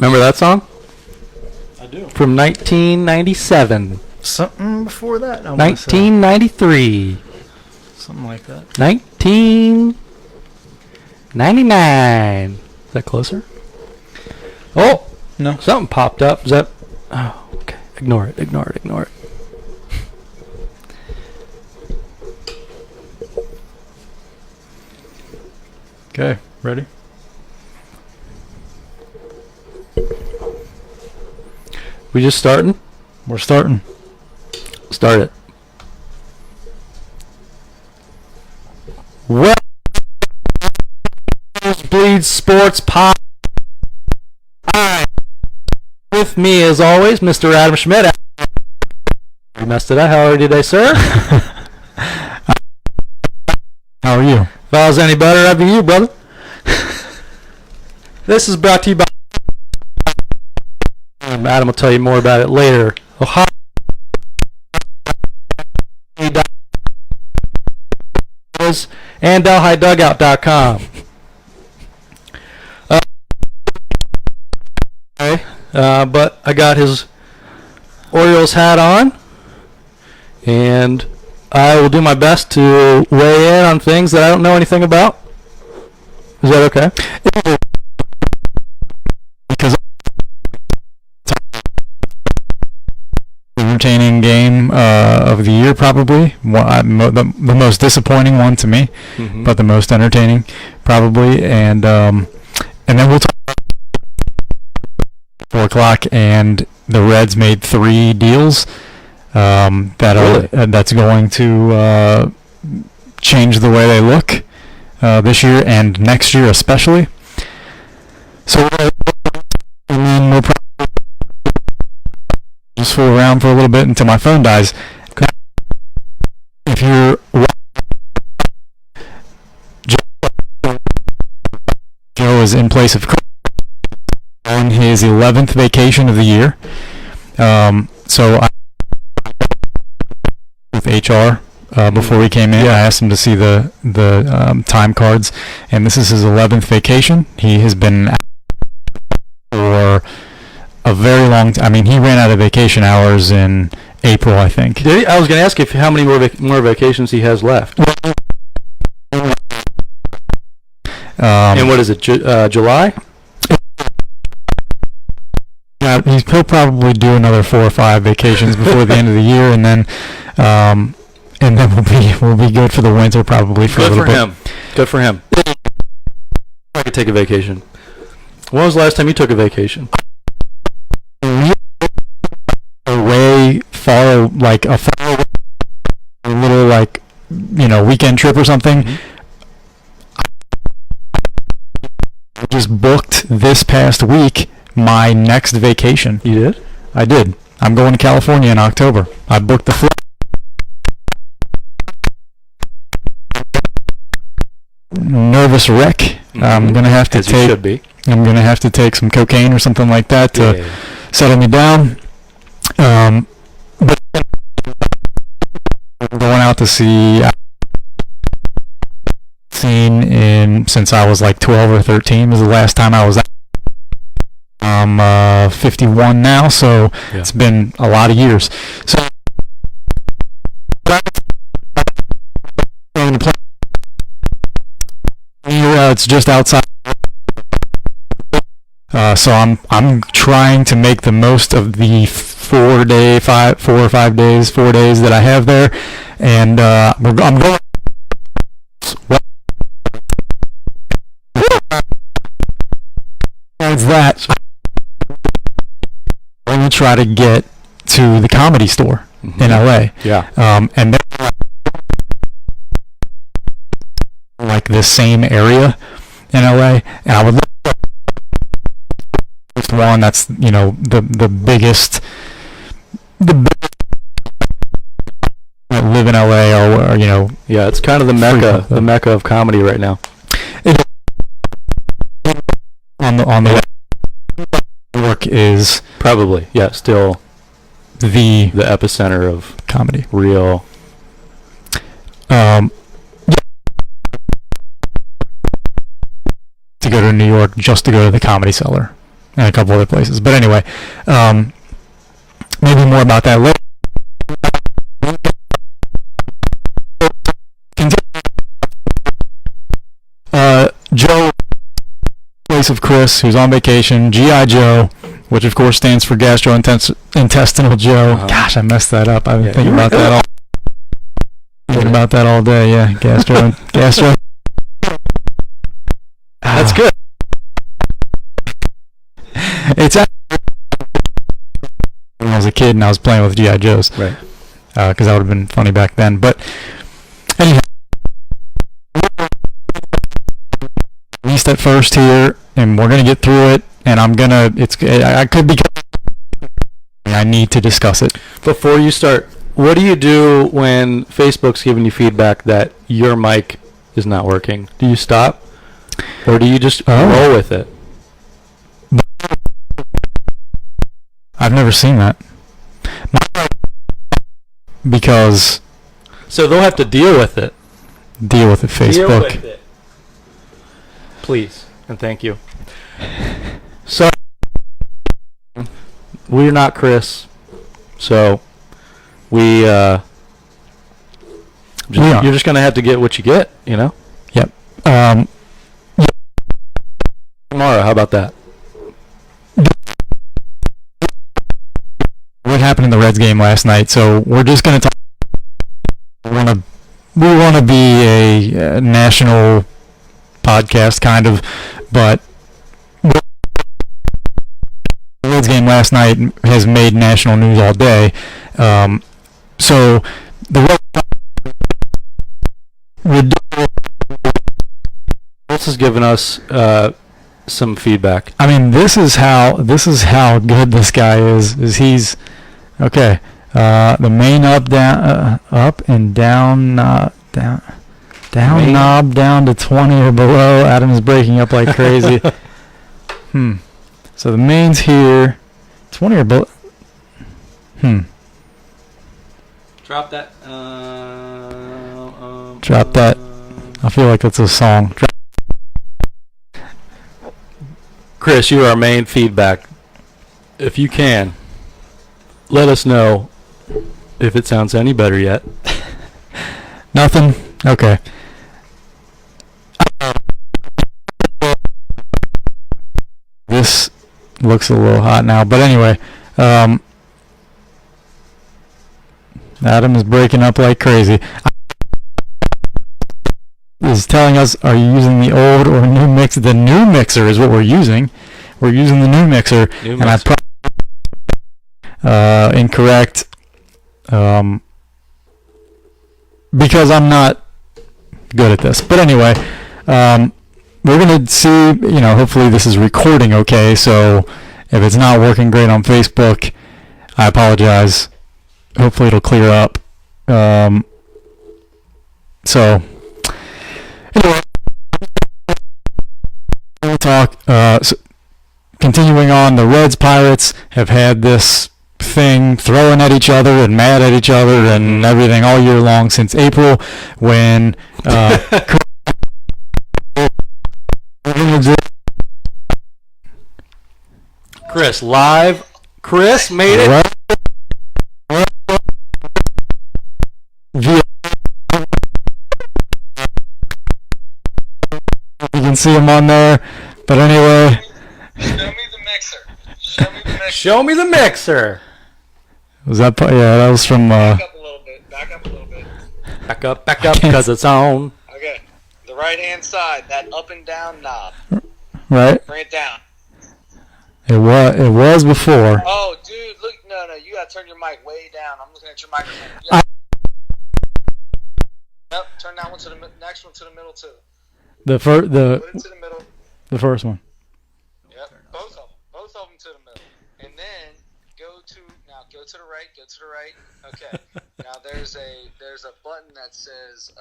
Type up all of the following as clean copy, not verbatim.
Remember that song? I do. From 1997. Something before that. 1993. Something like that. 1999. Is that closer? Oh, no. Something popped up. Is that? Oh, okay. Ignore it. Ignore it. Ignore it. Okay, ready? We just starting? We're starting. Start it. Well, Bleed Sports Pop. With me, as always, Mr. Adam Schmidt. You messed it up. How are you today, sir? How are you? If I was any better, I'd be you, brother. This is brought to you by... Adam will tell you more about it later. Ohio. And DelhiDugout.com. But I got his Orioles hat on, and I will do my best to weigh in on things that I don't know anything about. Is that okay? Because entertaining game of the year, probably the most disappointing one to me, but the most entertaining, probably, and then we'll talk. 4 o'clock, and the Reds made 3 deals that's going to change the way they look this year and next year especially. So we'll probably just fool around for a little bit until my phone dies. If you're Joe is in place of on his 11th vacation of the year. So I with HR before he came in. I asked him to see the time cards, and this is his 11th vacation. He has been out for a very long time. I mean, he ran out of vacation hours in April, I think. Did he? I was going to ask if how many more vacations he has left. And what is it? July? He'll probably do another 4 or 5 vacations before the end of the year, and then we'll be good for the winter, probably for a little bit. Good for him. I could take a vacation. When was the last time you took a vacation? Away far, like a little weekend trip or something. I just booked this past week my next vacation. You did? I did. I'm going to California in October. I booked the flight. Nervous wreck. I'm gonna have to I'm gonna have to take some cocaine or something like that to settle me down. But I'm going out to see. Seen since I was like 12 or 13 was the last time I was out. I'm 51 now, so it's been a lot of years. So it's just outside. So I'm trying to make the most of the 4 or 5 days that I have there, and I'm going. Besides that, I'm going to try to get to the Comedy Store in LA. Yeah. And they're like this same area in LA, and I would look at the one that's the biggest that live in LA or yeah, it's kind of the mecca of comedy right now. On the Roark is probably still the epicenter of comedy. Real. To go to New York just to go to the Comedy Cellar. and a couple other places. But anyway, maybe more about that later. Joe, place of Chris, who's on vacation, G.I. Joe, which of course stands for gastrointestinal Joe. Gosh, I messed that up. I've been thinking about that all day. Yeah, gastro. That's good. It's when I was a kid and I was playing with G.I. Joes, right? Because that would have been funny back then. But anyhow, at least at first here, and we're gonna get through it. And I could be. I need to discuss it before you start. What do you do when Facebook's giving you feedback that your mic is not working? Do you stop, or do you just roll with it? I've never seen that. Because. So they'll have to deal with it. Deal with it, Facebook. Deal with it. Please and thank you. So we're not Chris, so you're just gonna have to get what you get, you know. Yep. Tomorrow, how about that? What happened in the Reds game last night? So we're just gonna talk. We want to be a national podcast, kind of, but the Reds game last night has made national news all day. So the Reds has given us some feedback. I mean, this is how good this guy is. He's okay. The main up and down knob down to 20 or below. Adam is breaking up like crazy. So the main's here, 20 or below. Drop that. Drop that. I feel like that's a song. Chris, you are our main feedback. If you can, let us know if it sounds any better yet. Nothing? Okay. This looks a little hot now, but anyway, Adam is breaking up like crazy. Is telling us, are you using the old or new mixer? The new mixer is what we're using. We're using the new mixer, and I incorrect, because I'm not good at this. But anyway, we're gonna see. Hopefully this is recording okay. So if it's not working great on Facebook, I apologize. Hopefully it'll clear up. So. Anyway, we'll talk. So continuing on, the Reds Pirates have had this thing throwing at each other and mad at each other and everything all year long since April when Chris live. Chris made it. You can see him on there, but anyway. Show me the mixer. Show me the mixer. Show me the mixer. Was that? Yeah, that was from. Back up a little bit. Back up a little bit. Back up, because it's on. Okay. The right hand side, that up and down knob. Right. Bring it down. It was before. Oh, dude, look! No, you gotta turn your mic way down. I'm looking at your microphone. Nope. Turn that one to the next one to the middle too. Put it to the middle. The first one. Yep, both of them to the middle, and then go to the right. Okay. Now there's a button that says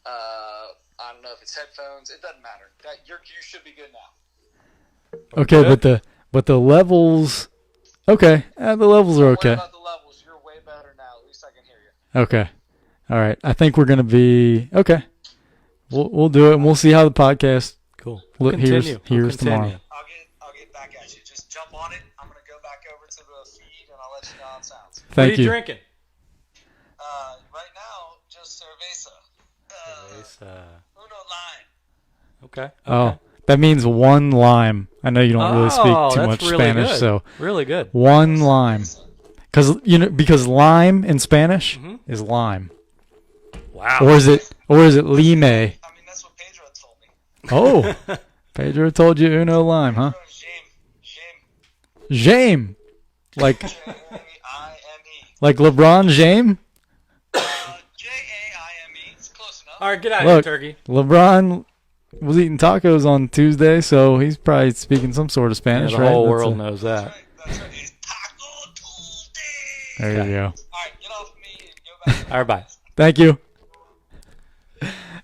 I don't know if it's headphones. It doesn't matter. You should be good now. Okay, but the levels. Okay, the levels are okay. What about the levels? You're way better now. At least I can hear you. Okay, all right. I think we're gonna be okay. We'll do it, and we'll see how the podcast cool. here's tomorrow. I'll get back at you. Thank What are you you. drinking? Right now, just cerveza. Uno lime. Okay. Oh, that means one lime. I know you don't really speak too that's much really Spanish, good. so Really good. one lime. Because lime in Spanish is lime. Wow. Or is it lime? I mean, that's what Pedro told me. Oh, Pedro told you uno lime, huh? Jame. James, like J-A-I-M-E. like LeBron James. J-A-I-M-E. It's close enough. All right, get out of here, Look, turkey. LeBron was eating tacos on Tuesday, so he's probably speaking some sort of Spanish, The right? whole That's world knows that. That's right. It's Taco Tuesday. There you go. All right, get off me and go back. All right, bye. Thank you.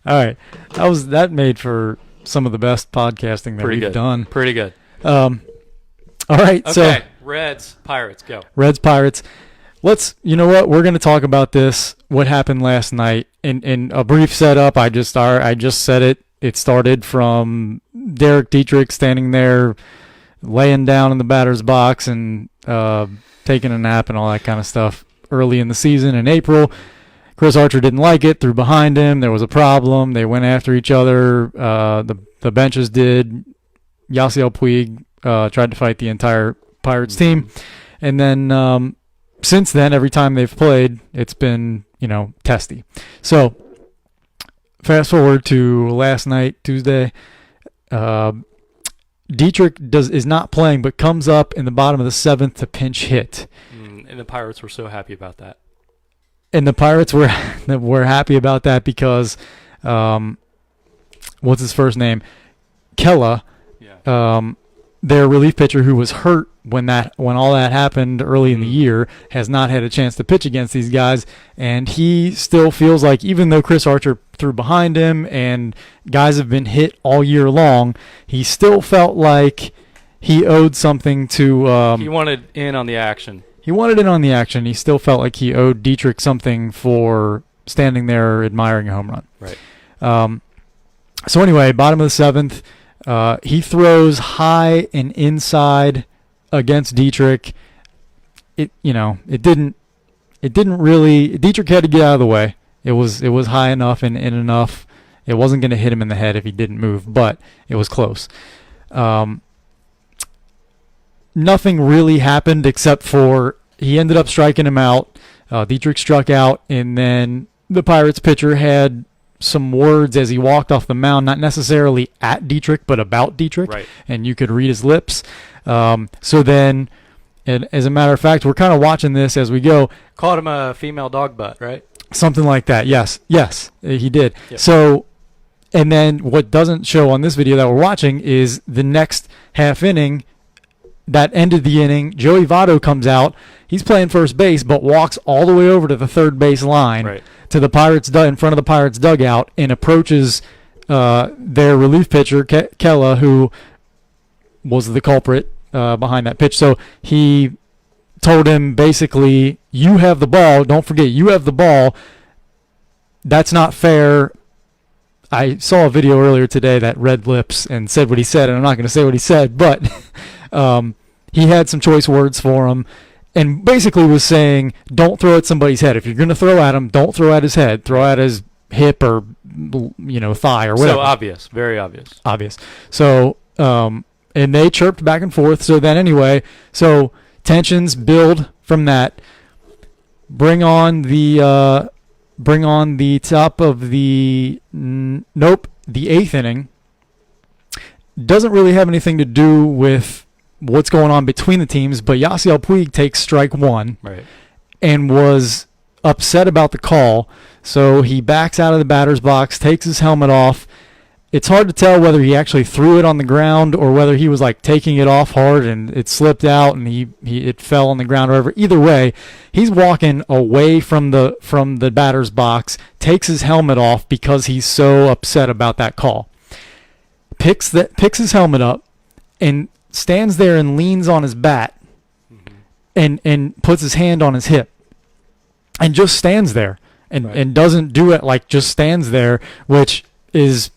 All right, that made for some of the best podcasting that Pretty we've good. done. Pretty good. All right, so Okay, Reds, Pirates, go. Reds Pirates. You know what? We're going to talk about this. What happened last night in a brief setup. I just said it. It started from Derek Dietrich standing there, laying down in the batter's box and taking a nap and all that kind of stuff early in the season in April. Chris Archer didn't like it, threw behind him. There was a problem. They went after each other. The benches did. Yasiel Puig tried to fight the entire Pirates team. And then since then, every time they've played, it's been, testy. So fast forward to last night, Tuesday. Dietrich is not playing, but comes up in the bottom of the seventh to pinch hit. And the Pirates were so happy about that. And the Pirates were happy about that because, what's his first name? Kella, their relief pitcher who was hurt when all that happened early in the year, has not had a chance to pitch against these guys, and he still feels like even though Chris Archer threw behind him and guys have been hit all year long, he still felt like he owed something to. He wanted in on the action. He wanted in on the action. He still felt like he owed Dietrich something for standing there admiring a home run. Right. So anyway, bottom of the seventh, he throws high and inside against Dietrich. It didn't really. Dietrich had to get out of the way. It was high enough and in enough. It wasn't going to hit him in the head if he didn't move, but it was close. Nothing really happened except for he ended up striking him out. Dietrich struck out, and then the Pirates pitcher had some words as he walked off the mound, not necessarily at Dietrich, but about Dietrich, Right. and you could read his lips. So then, and as a matter of fact, we're kind of watching this as we go. Called him a female dog butt, right? Something like that. Yes, he did. Yep. So, and then what doesn't show on this video that we're watching is the next half inning. That ended the inning. Joey Votto comes out. He's playing first base, but walks all the way over to the third base line, Right. to the Pirates in front of the Pirates dugout, and approaches their relief pitcher Kella, who was the culprit behind that pitch. So he told him basically, "You have the ball. Don't forget, you have the ball. That's not fair." I saw a video earlier today that read lips and said what he said, and I'm not going to say what he said, but he had some choice words for him, and basically was saying, don't throw at somebody's head. If you're going to throw at him, don't throw at his head. Throw at his hip or thigh or whatever. So obvious, very obvious. Obvious. So and they chirped back and forth. So then anyway, tensions build from that. Bring on the top of the eighth inning. Doesn't really have anything to do with what's going on between the teams, but Yasiel Puig takes strike one, Right. and was upset about the call. So he backs out of the batter's box, takes his helmet off. It's hard to tell whether he actually threw it on the ground or whether he was like taking it off hard and it slipped out and it fell on the ground or whatever. Either way, he's walking away from the batter's box, takes his helmet off because he's so upset about that call. Picks his helmet up and stands there and leans on his bat, and puts his hand on his hip and just stands there and doesn't do it, like just stands there, which is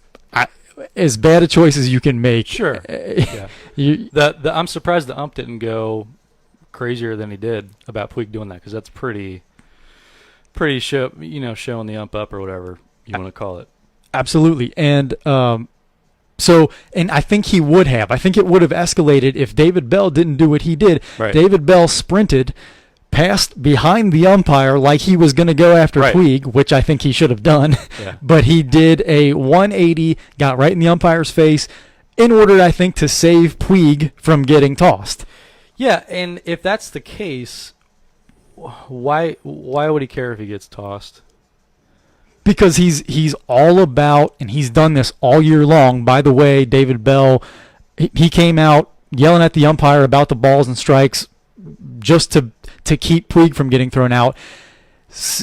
as bad a choice as you can make. Sure. Yeah. I'm surprised the ump didn't go crazier than he did about Puig doing that, because that's pretty showing the ump up or whatever you want to call it. Absolutely. And and I think he would have. I think it would have escalated if David Bell didn't do what he did. Right. David Bell sprinted passed behind the umpire like he was going to go after Puig, which I think he should have done. Yeah. But he did a 180, got right in the umpire's face in order, I think, to save Puig from getting tossed. Yeah, and if that's the case, why would he care if he gets tossed? Because he's all about, and he's done this all year long. By the way, David Bell, he came out yelling at the umpire about the balls and strikes just to keep Puig from getting thrown out.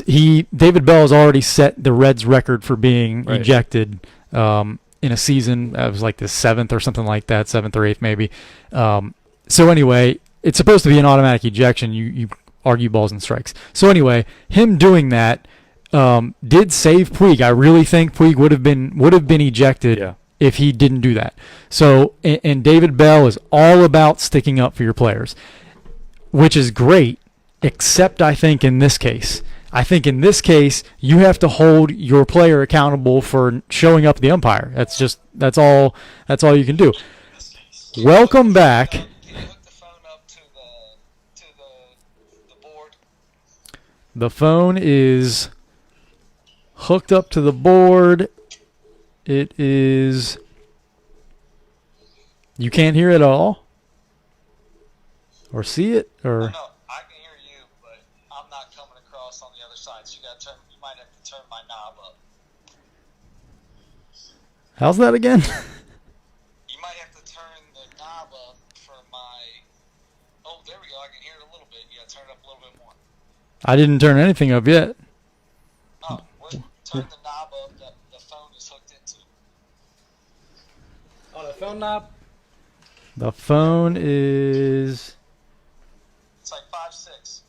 David Bell has already set the Reds' record for being ejected in a season. It was like the 7th or something like that, 7th or 8th maybe. So anyway, it's supposed to be an automatic ejection. You argue balls and strikes. So anyway, him doing that did save Puig. I really think Puig would have been ejected if he didn't do that. So and David Bell is all about sticking up for your players, which is great, except I think in this case. I think in this case, you have to hold your player accountable for showing up the umpire. That's all you can do. Welcome back. Can you hook the phone up to the board? The phone is hooked up to the board. It is. You can't hear it at all? Or see it? Or. No, I can hear you, but I'm not coming across on the other side. So you might have to turn my knob up. How's that again? You might have to turn the knob up for my. Oh, there we go. I can hear it a little bit. You got to turn it up a little bit more. I didn't turn anything up yet. Oh, turn the knob up that the phone is hooked into. On the phone knob? The phone is. It's like 5'6".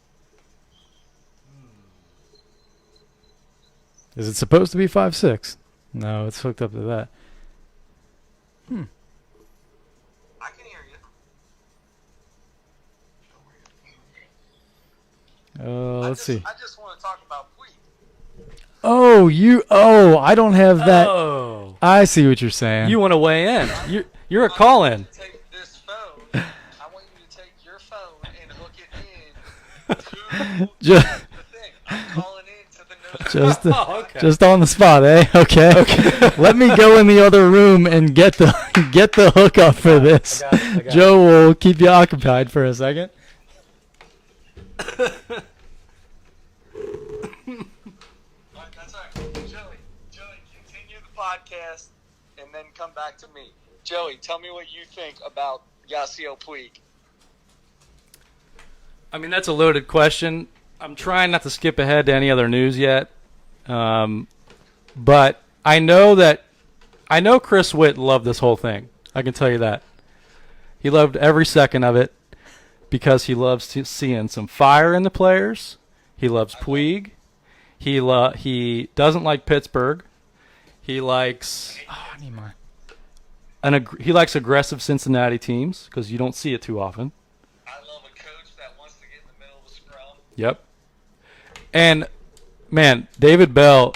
Is it supposed to be 5'6"? No, it's hooked up to that. I can hear you. Let's see. I just want to talk about Puig. I don't have that. Oh. I see what you're saying. You want to weigh in. You're a call-in. Take this phone. I want you to take your phone and hook it in to just, the thing. I'm calling in to the note. just on the spot, eh? Okay. Let me go in the other room and get the hookup for this. I got it. Joe will keep you occupied for a second. That's all right. Joey, continue the podcast and then come back to me. Joey, tell me what you think about Yasiel Puig. I mean, that's a loaded question. I'm trying not to skip ahead to any other news yet. But I know Chris Witt loved this whole thing. I can tell you that. He loved every second of it because he loves seeing some fire in the players. He loves Puig. He doesn't like Pittsburgh. He likes I need mine. he likes aggressive Cincinnati teams because you don't see it too often. I love a coach that wants to get in the middle of the scrum. Yep. And, man, David Bell,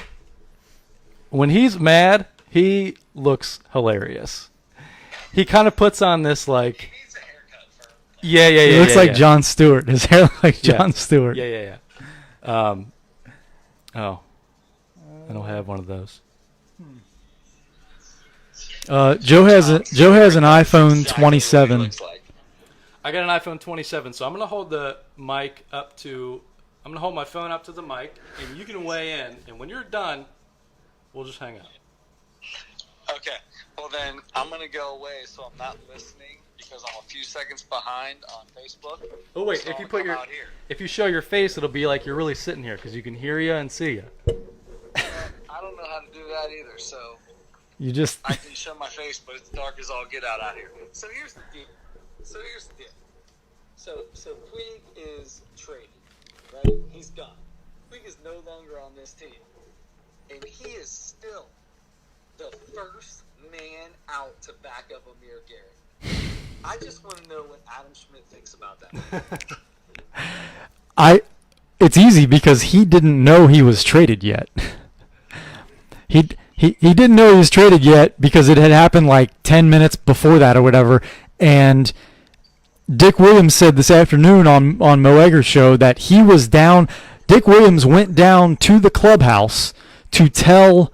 when he's mad, he looks hilarious. He kind of puts on this, like... He needs a haircut for him. Yeah. He looks like Jon Stewart. His hair looks like Jon Stewart. Yeah. I don't have one of those. Joe has an iPhone 27. Looks like. I got an iPhone 27, so I'm going to hold the mic up to... I'm going to hold my phone up to the mic, and you can weigh in. And when you're done, we'll just hang up. Okay. Well, then I'm going to go away so I'm not listening because I'm a few seconds behind on Facebook. Oh, wait. So If you I'll put come your... out here. If you show your face, it'll be like you're really sitting here because you can hear you and see you. I don't know how to do that either, so You just I can show my face, but it's dark as all get out here. So here's the deal. So Puig is traded, right? He's gone. Puig is no longer on this team, and he is still the first man out to back up Amir Garrett. I just want to know what Adam Schmidt thinks about that. It's easy because he didn't know he was traded yet. He didn't know he was traded yet because it had happened like 10 minutes before that or whatever. And Dick Williams said this afternoon on Mo Egger's show that he was down. Dick Williams went down to the clubhouse to tell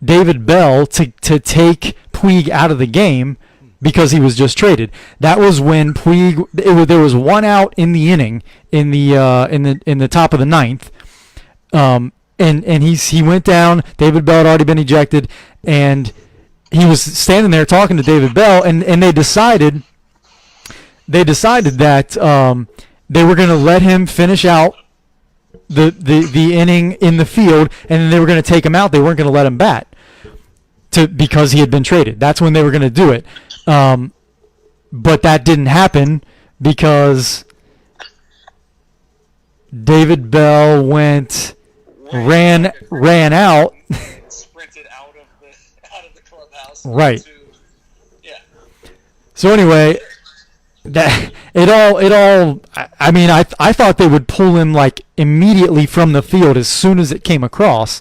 David Bell to take Puig out of the game because he was just traded. That was when Puig. There was one out in the inning in the top of the ninth. And he went down. David Bell had already been ejected, and he was standing there talking to David Bell, and they decided that they were going to let him finish out the inning in the field, and then they were going to take him out. They weren't going to let him bat because he had been traded. That's when they were going to do it. But that didn't happen because David Bell ran out. Sprinted out of the clubhouse. Right. Yeah. So anyway, it all. I mean, I thought they would pull him like immediately from the field as soon as it came across,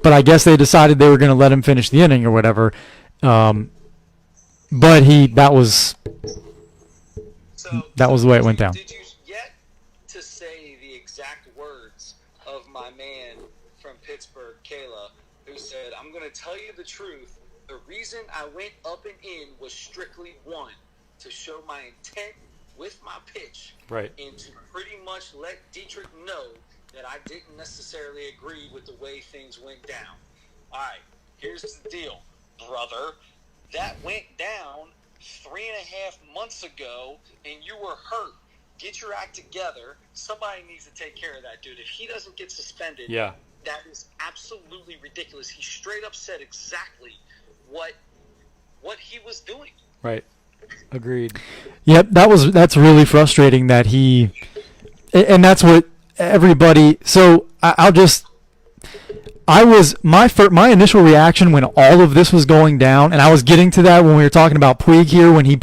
but I guess they decided they were going to let him finish the inning or whatever. But that was the way it went down. Did you yet to say the exact words of my man from Pittsburgh, Kayla, who said, "I'm going to tell you the truth. The reason I went up and in was strictly one, to show my intent with my pitch, Right. and to pretty much let Dietrich know that I didn't necessarily agree with the way things went down. All right, here's the deal, brother. That went down 3.5 months ago, and you were hurt. Get your act together. Somebody needs to take care of that dude. If he doesn't get suspended, Yeah. that is absolutely ridiculous." He straight up said exactly what he was doing. Right. Agreed. Yep, that's really frustrating that and that's what everybody. So my initial reaction when all of this was going down, and I was getting to that when we were talking about Puig here when he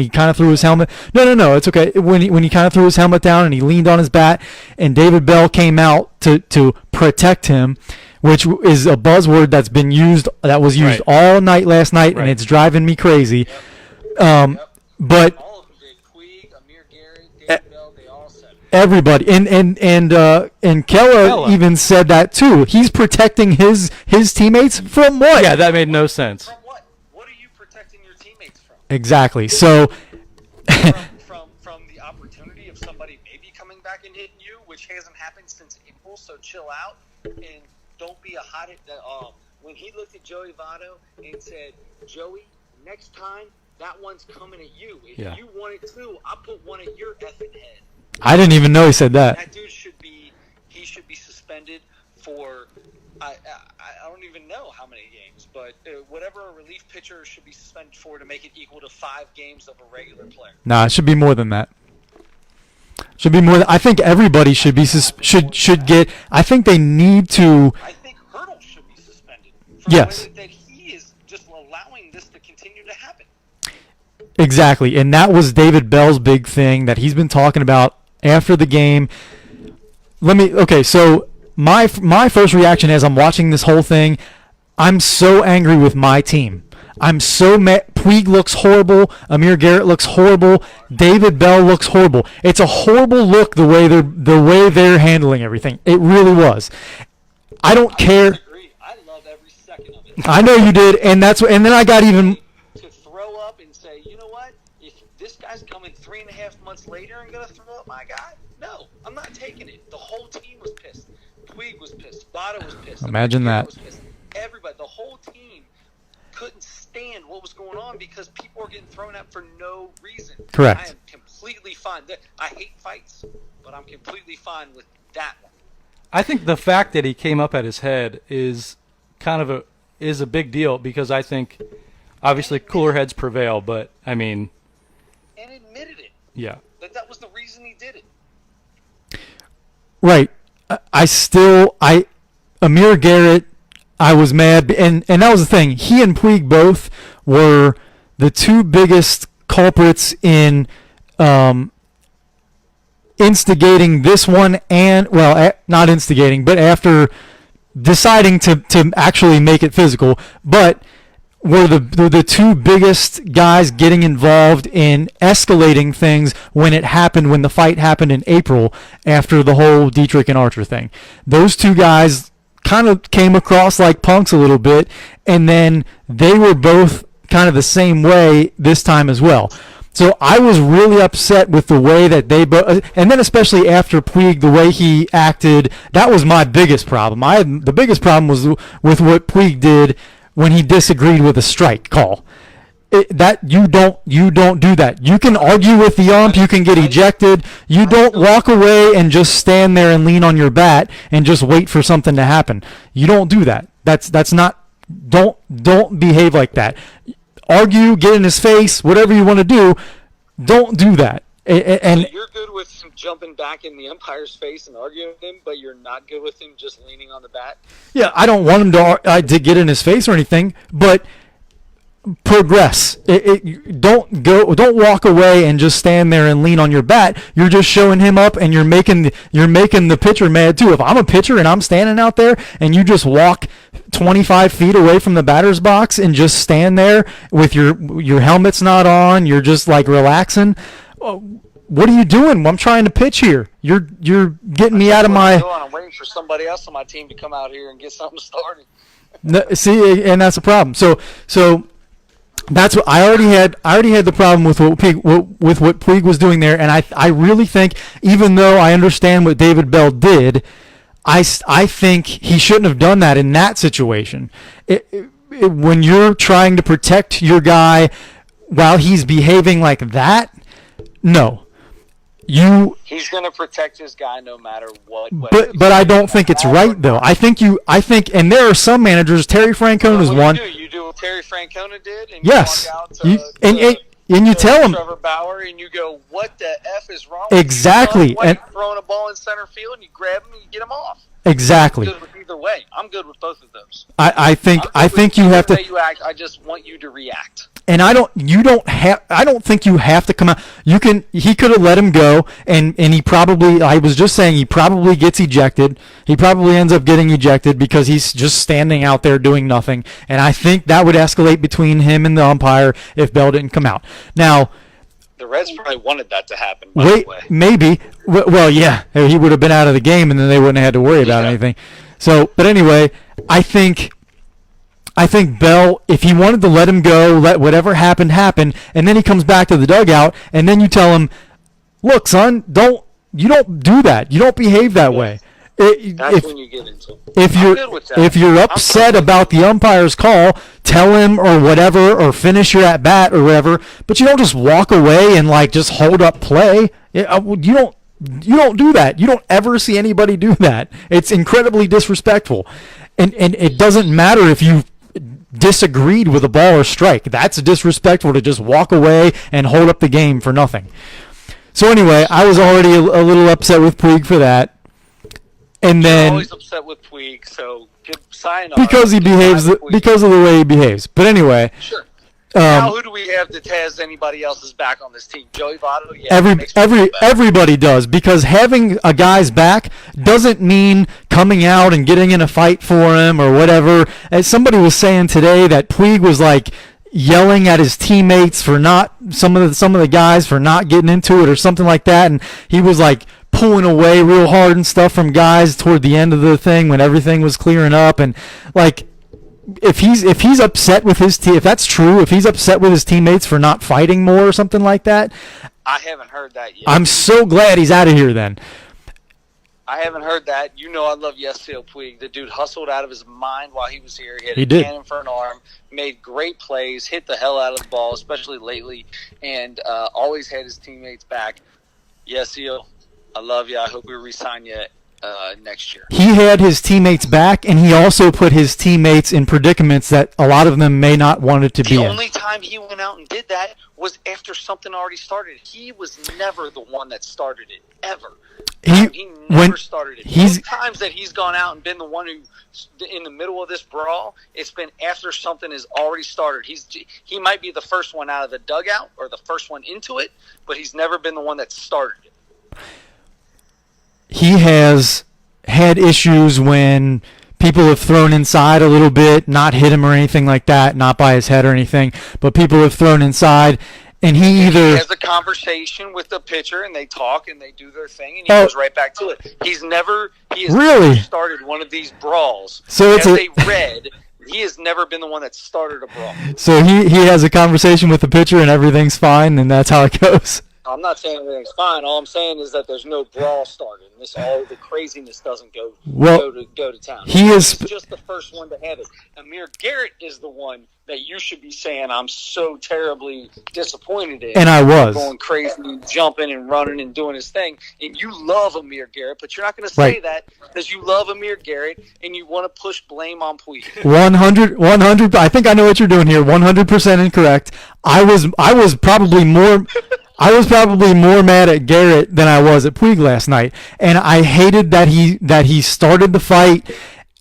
kind of threw his helmet. No, it's okay. When he kind of threw his helmet down and he leaned on his bat, and David Bell came out to protect him, which is a buzzword that was used Right. all night last night, Right. and it's driving me crazy. Yep. But All of them did. Puig, Amir Garrett, David Bell, they all said it. everybody and Keller even said that too. He's protecting his teammates from what? Yeah, that made no sense. From what? What are you protecting your teammates from? Exactly. So From the opportunity of somebody maybe coming back and hitting you, which hasn't happened since April, so chill out and don't be a hot when he looked at Joey Votto and said, "Joey, next time that one's coming at you. If Yeah. you want it too, I'll put one at your effing head." I didn't even know he said that. That dude should be suspended for I don't even know how many games, but whatever a relief pitcher should be suspended for to make it equal to 5 games of a regular player. Nah, it should be more than that. Should be more. I think everybody should be should get. I think they need to. I think Hurdle should be suspended for Yes. the way that he is just allowing this to continue to happen. Exactly, and that was David Bell's big thing that he's been talking about after the game. Okay, so my first reaction as I'm watching this whole thing, I'm so angry with my team. I'm so mad. Puig looks horrible. Amir Garrett looks horrible. David Bell looks horrible. It's a horrible look the way they're handling everything. It really was. I don't care. Agree. I love every second of it. I know you did, and then I got even. To throw up and say, you know what? If this guy's coming 3.5 months later and gonna throw up my guy, no, I'm not taking it. The whole team was pissed. Puig was pissed. Votto was pissed. Imagine Amir that. was pissed. Everybody, the whole team couldn't stand what was going on because people were getting thrown out for no reason. Correct. I am completely fine. I hate fights, but I'm completely fine with that one. I think the fact that he came up at his head is kind of a big deal because I think obviously cooler heads prevail, but I mean, And admitted it. yeah. That was the reason he did it. Right. Amir Garrett, I was mad, and that was the thing. He and Puig both were the two biggest culprits in instigating this one not instigating, but after deciding to actually make it physical, but were the two biggest guys getting involved in escalating things when the fight happened in April after the whole Dietrich and Archer thing. Those two guys kind of came across like punks a little bit, and then they were both kind of the same way this time as well. So I was really upset with the way that they and then especially after Puig, the way he acted. That was my biggest problem. The biggest problem was with what Puig did when he disagreed with a strike call. That you don't do that. You can argue with the ump, you can get ejected. You don't walk away and just stand there and lean on your bat and just wait for something to happen. You don't do that. That's not. Don't behave like that. Argue, get in his face, whatever you want to do. Don't do that. And so you're good with him jumping back in the umpire's face and arguing with him, but you're not good with him just leaning on the bat? Yeah, I don't want him to get in his face or anything, but progress. Don't walk away and just stand there and lean on your bat. You're just showing him up, and you're making the pitcher mad too. If I'm a pitcher and I'm standing out there and you just walk 25 feet away from the batter's box and just stand there with your helmet's not on, you're just like relaxing. What are you doing? I'm trying to pitch here. You're getting me out of my. I'm waiting for somebody else on my team to come out here and get something started. See, and that's a problem. So that's what I already had the problem with what Puig was doing there, and I really think, even though I understand what David Bell did, I think he shouldn't have done that in that situation. When you're trying to protect your guy while he's behaving like that, no. He's going to protect his guy no matter what. But I don't think it's right though. I think, and there are some managers. Terry Francona is one. You do what Terry Francona did, and yes, you walk out and you tell him, Trevor Bauer, and you go, "What the f is wrong?" Exactly, with you? And throwing a ball in center field, and you grab him and you get him off. Exactly. I'm good with either way. I'm good with both of those. I think you have to. You act. I just want you to react. And I don't think you have to come out. He could have let him go, and he probably, I was just saying, he probably gets ejected. He probably ends up getting ejected because he's just standing out there doing nothing. And I think that would escalate between him and the umpire if Bell didn't come out. Now, the Reds probably wanted that to happen, by the way. Maybe. Well, yeah, he would have been out of the game, and then they wouldn't have had to worry about anything. So, but anyway, I think Bell, if he wanted to let him go, let whatever happened happen, and then he comes back to the dugout, and then you tell him, "Look, son, you don't do that. You don't behave that way." That's when you get into it. If you're upset about the umpire's call, tell him or whatever, or finish your at bat or whatever. But you don't just walk away and like just hold up play. You don't do that. You don't ever see anybody do that. It's incredibly disrespectful, and it doesn't matter if you disagreed with a ball or strike. That's disrespectful to just walk away and hold up the game for nothing. So anyway, I was already a little upset with Puig for that. And then you're always upset with Puig, so good sign because he behaves because of the way he behaves. But anyway, sure. Now who do we have that has anybody else's back on this team? Joey Votto? Yeah, everybody does, because having a guy's back doesn't mean coming out and getting in a fight for him or whatever. As somebody was saying today, that Puig was like yelling at his teammates for not some of the guys for not getting into it or something like that, and he was like pulling away real hard and stuff from guys toward the end of the thing when everything was clearing up. And like, if he's upset with his team, if that's true, if he's upset with his teammates for not fighting more or something like that, I haven't heard that yet. I'm so glad he's out of here then. I haven't heard that. You know I love Yasiel Puig. The dude hustled out of his mind while he was here. He had a cannon for an arm, made great plays, hit the hell out of the ball, especially lately, and always had his teammates back. Yasiel, I love you. I hope we re-sign you next year. He had his teammates back, and he also put his teammates in predicaments that a lot of them may not want it to be in. The only time he went out and did that was after something already started. He was never the one that started it, ever. He never started it. Those times that he's gone out and been the one who, in the middle of this brawl, it's been after something has already started. He might be the first one out of the dugout or the first one into it, but he's never been the one that started it. he has had issues when people have thrown inside a little bit, not hit him or anything like that, not by his head or anything, but people have thrown inside, and he has a conversation with the pitcher, and they talk and they do their thing, and he goes right back to it. He has never started one of these brawls. So it's he has never been the one that started a brawl. So he has a conversation with the pitcher, and everything's fine, and that's how it goes. I'm not saying everything's fine. All I'm saying is that there's no brawl started. All the craziness doesn't go to town. He's just the first one to have it. Amir Garrett is the one that you should be saying I'm so terribly disappointed in. And I was going crazy, jumping and running and doing his thing. And you love Amir Garrett, but you're not going to say that because you love Amir Garrett and you want to push blame on Puig. 100. I think I know what you're doing here. 100% incorrect. I was probably more. I was probably more mad at Garrett than I was at Puig last night, and I hated that he started the fight.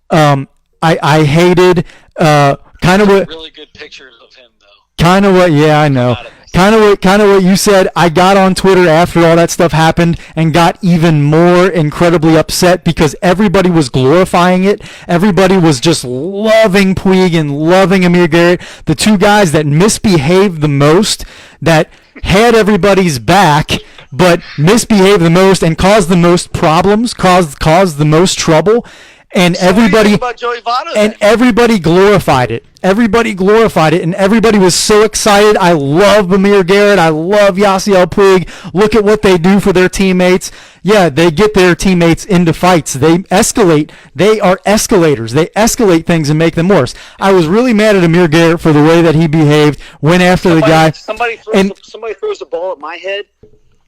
I hated kind of what really good pictures of him though. Kind of what, yeah, I know. Kind of what you said. I got on Twitter after all that stuff happened and got even more incredibly upset because everybody was glorifying it. Everybody was just loving Puig and loving Amir Garrett, the two guys that misbehaved the most, that had everybody's back, but misbehaved the most and caused the most problems, caused the most trouble. And everybody glorified it. Everybody glorified it, and everybody was so excited. I love Amir Garrett. I love Yasiel Puig. Look at what they do for their teammates. Yeah, they get their teammates into fights. They escalate. They are escalators. They escalate things and make them worse. I was really mad at Amir Garrett for the way that he behaved, went after the guy. Somebody throws a ball at my head.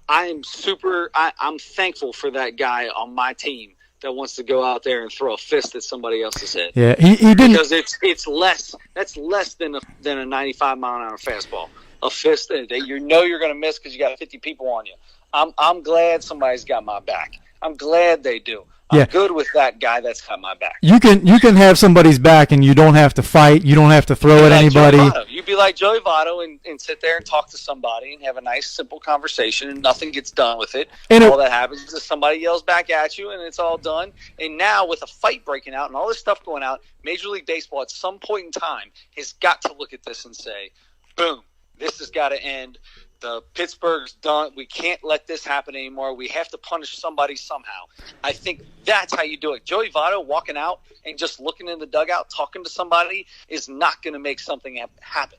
I'm thankful for that guy on my team that wants to go out there and throw a fist at somebody else's head. Yeah, he didn't, because it's less. That's less than a 95-mile-an-hour fastball. A fist that you're going to miss because you got 50 people on you. I'm glad somebody's got my back. I'm glad they do. I'm good with that guy that's got my back. You can have somebody's back and you don't have to fight. You don't have to throw at anybody. You be like Joey Votto and sit there and talk to somebody and have a nice, simple conversation, and nothing gets done with it. And all that happens is somebody yells back at you, and it's all done. And now with a fight breaking out and all this stuff going out, Major League Baseball at some point in time has got to look at this and say, boom, this has got to end. The Pittsburgh's done. We can't let this happen anymore. We have to punish somebody somehow. I think that's how you do it. Joey Votto walking out and just looking in the dugout, talking to somebody is not going to make something happen.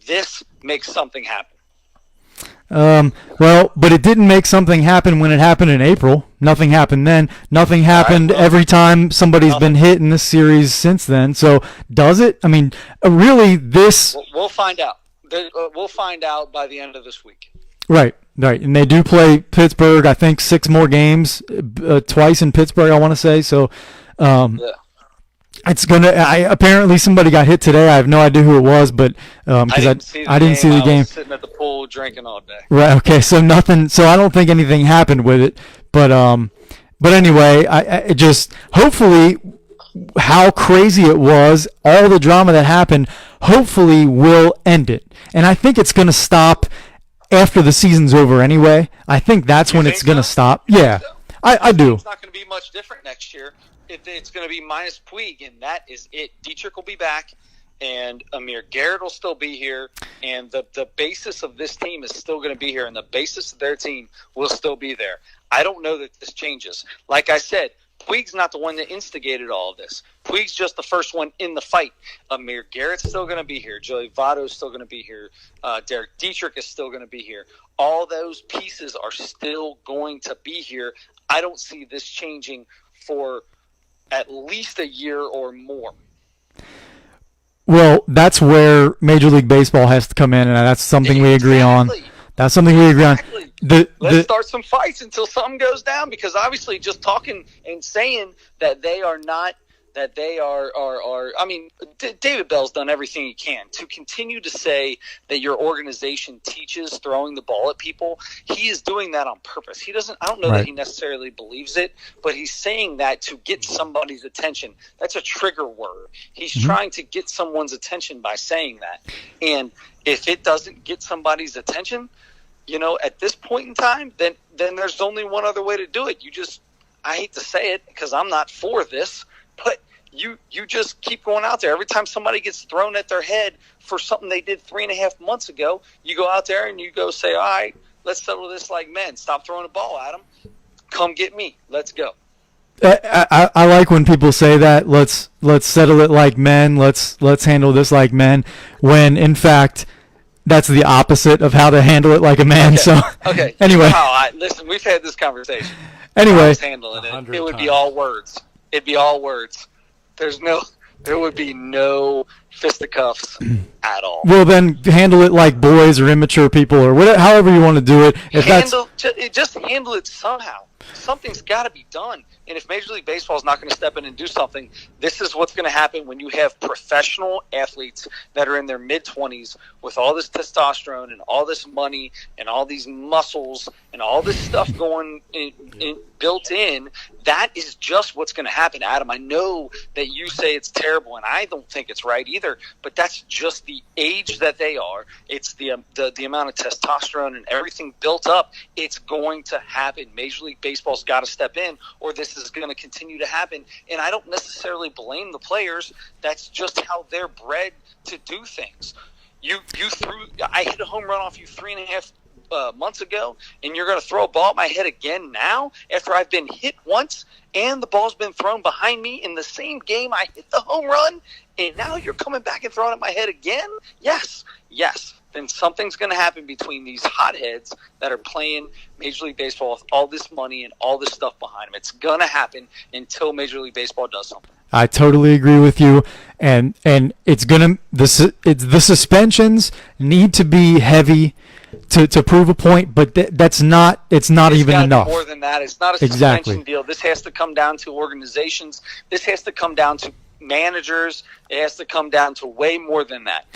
This makes something happen. Well, but it didn't make something happen when it happened in April. Nothing happened then. Nothing happened every time somebody's been hit in this series since then. So does it? I mean, really, this... We'll find out. We'll find out by the end of this week. Right. And they do play Pittsburgh, I think, 6 more games, twice in Pittsburgh, I want to say. So it's going to – apparently somebody got hit today. I have no idea who it was, but because I didn't see the game. I was sitting at the pool drinking all day. Right, okay, so nothing – so I don't think anything happened with it. But anyway, I just – hopefully – how crazy it was, all the drama that happened, hopefully will end it. And I think it's going to stop after the season's over anyway. I think that's when it's going to stop. Yeah, I do. It's not going to be much different next year. It's going to be minus Puig, and that is it. Dietrich will be back, and Amir Garrett will still be here, and the basis of this team is still going to be here, and the basis of their team will still be there. I don't know that this changes. Like I said, Puig's not the one that instigated all of this. Puig's just the first one in the fight. Amir Garrett's still going to be here. Joey Votto's still going to be here. Derek Dietrich is still going to be here. All those pieces are still going to be here. I don't see this changing for at least a year or more. Well, that's where Major League Baseball has to come in, and that's something we agree on. That's something we agree on. Let's start some fights until something goes down, because obviously just talking and saying that they are not, that they are I mean, David Bell's done everything he can to continue to say that your organization teaches throwing the ball at people. He is doing that on purpose. He doesn't, I don't know that he necessarily believes it, but he's saying that to get somebody's attention. That's a trigger word. He's trying to get someone's attention by saying that. And if it doesn't get somebody's attention, you know, at this point in time, then there's only one other way to do it. You just I hate to say it because I'm not for this, but you just keep going out there. Every time somebody gets thrown at their head for something they did 3.5 months ago, you go out there and you go say, all right, let's settle this like men. Stop throwing the ball at them. Come get me. Let's go. I like when people say that. Let's settle it like men. Let's handle this like men. When in fact, that's the opposite of how to handle it like a man. Okay. So okay. Anyway, listen, we've had this conversation. Anyway, I was handling it would be all words. It'd be all words. There would be no fisticuffs at all. Well, then handle it like boys or immature people or whatever, however you want to do it. Just handle it somehow. Something's got to be done. And if Major League Baseball is not going to step in and do something, this is what's going to happen when you have professional athletes that are in their mid-20s with all this testosterone and all this money and all these muscles and all this stuff going built in. That is just what's going to happen, Adam. I know that you say it's terrible, and I don't think it's right either, but that's just the age that they are. It's the amount of testosterone and everything built up. It's going to happen. Major League Baseball's got to step in, or this is going to continue to happen. And I don't necessarily blame the players. That's just how they're bred to do things. I hit a home run off you 3.5 months ago, and you're going to throw a ball at my head again now after I've been hit once and the ball's been thrown behind me in the same game I hit the home run, and now you're coming back and throwing it at my head again? Yes. Then something's going to happen between these hotheads that are playing Major League Baseball with all this money and all this stuff behind them. It's going to happen until Major League Baseball does something. I totally agree with you, and it's the suspensions need to be heavy to prove a point, but it's not even enough. More than that, it's not a suspension deal. This has to come down to organizations. This has to come down to managers. It has to come down to way more than that.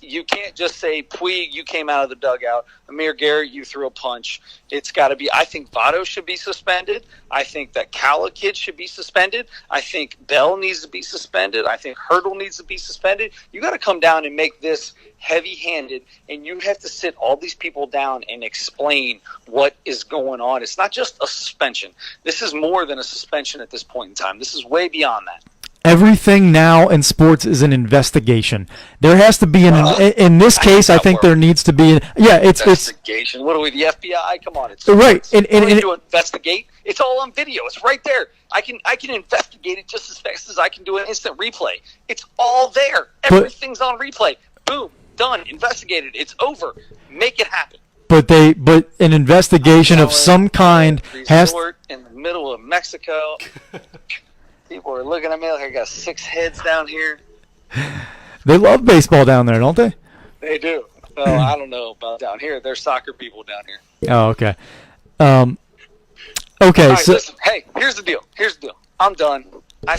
You can't just say, Puig, you came out of the dugout. Amir Garrett, you threw a punch. It's got to be. I think Votto should be suspended. I think that Calla kid should be suspended. I think Bell needs to be suspended. I think Hurdle needs to be suspended. You got to come down and make this heavy-handed, and you have to sit all these people down and explain what is going on. It's not just a suspension. This is more than a suspension at this point in time. This is way beyond that. Everything now in sports is an investigation. There has to be in this case. I think there needs to be. It's investigation. What are we, the FBI? Come on, it's right. And to investigate. It's all on video. It's right there. I can investigate it just as fast as I can do an instant replay. It's all there. Everything's on replay. Boom, done. Investigated. It's over. Make it happen. But an investigation of some kind has in the middle of Mexico. People are looking at me like I got 6 heads down here. They love baseball down there, don't they? They do. Well, I don't know about down here. They're soccer people down here. Oh, okay. Okay. Right, so listen, hey, here's the deal. I'm done. I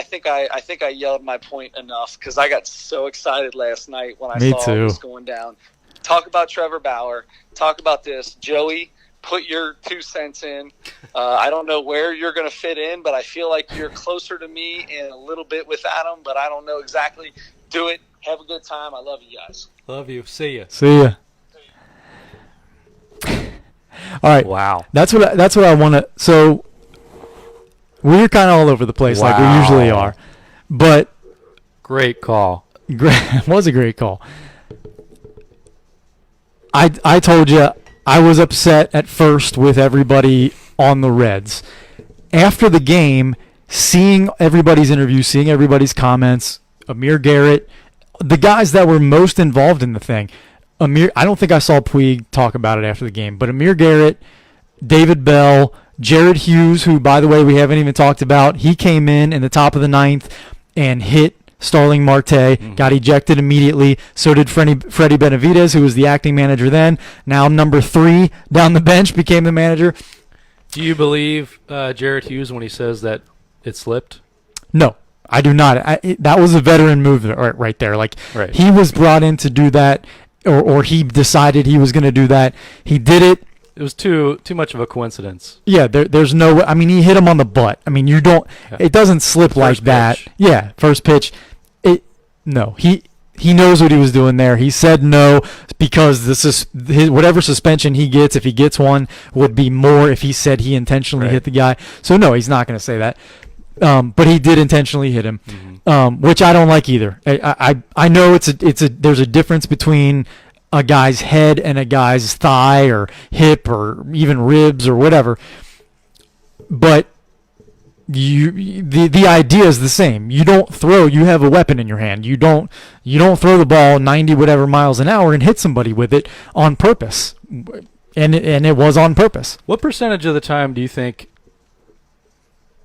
think I yelled my point enough because I got so excited last night when I saw this going down. Talk about Trevor Bauer. Talk about this, Joey. Put your 2 cents in. I don't know where you're going to fit in, but I feel like you're closer to me and a little bit with Adam, but I don't know exactly. Do it. Have a good time. I love you guys. Love you. See ya. All right. Wow. That's what I want to. So we're kind of all over the place like we usually are, but great call. It was a great call. I told you. I was upset at first with everybody on the Reds. After the game, seeing everybody's interviews, seeing everybody's comments, Amir Garrett, the guys that were most involved in the thing. I don't think I saw Puig talk about it after the game, but Amir Garrett, David Bell, Jared Hughes, who, by the way, we haven't even talked about, he came in the top of the 9th and hit Starling Marte, got ejected immediately. So did Freddie Benavidez, who was the acting manager then. Now number 3 down the bench became the manager. Do you believe Jared Hughes when he says that it slipped? No, I do not. That was a veteran move right there. He was brought in to do that, or he decided he was going to do that. He did it. It was too much of a coincidence. Yeah, there's no. I mean, he hit him on the butt. I mean, you don't. Yeah. It doesn't slip like that. Yeah, first pitch. he knows what he was doing there. He said no because whatever suspension he gets, if he gets one, would be more if he said he intentionally hit the guy. So no, he's not going to say that. But he did intentionally hit him, which I don't like either. I know there's a difference between a guy's head and a guy's thigh or hip or even ribs or whatever, but the idea is the same. You don't throw. You have a weapon in your hand. You don't throw the ball 90 whatever miles an hour and hit somebody with it on purpose, and it was on purpose. What percentage of the time do you think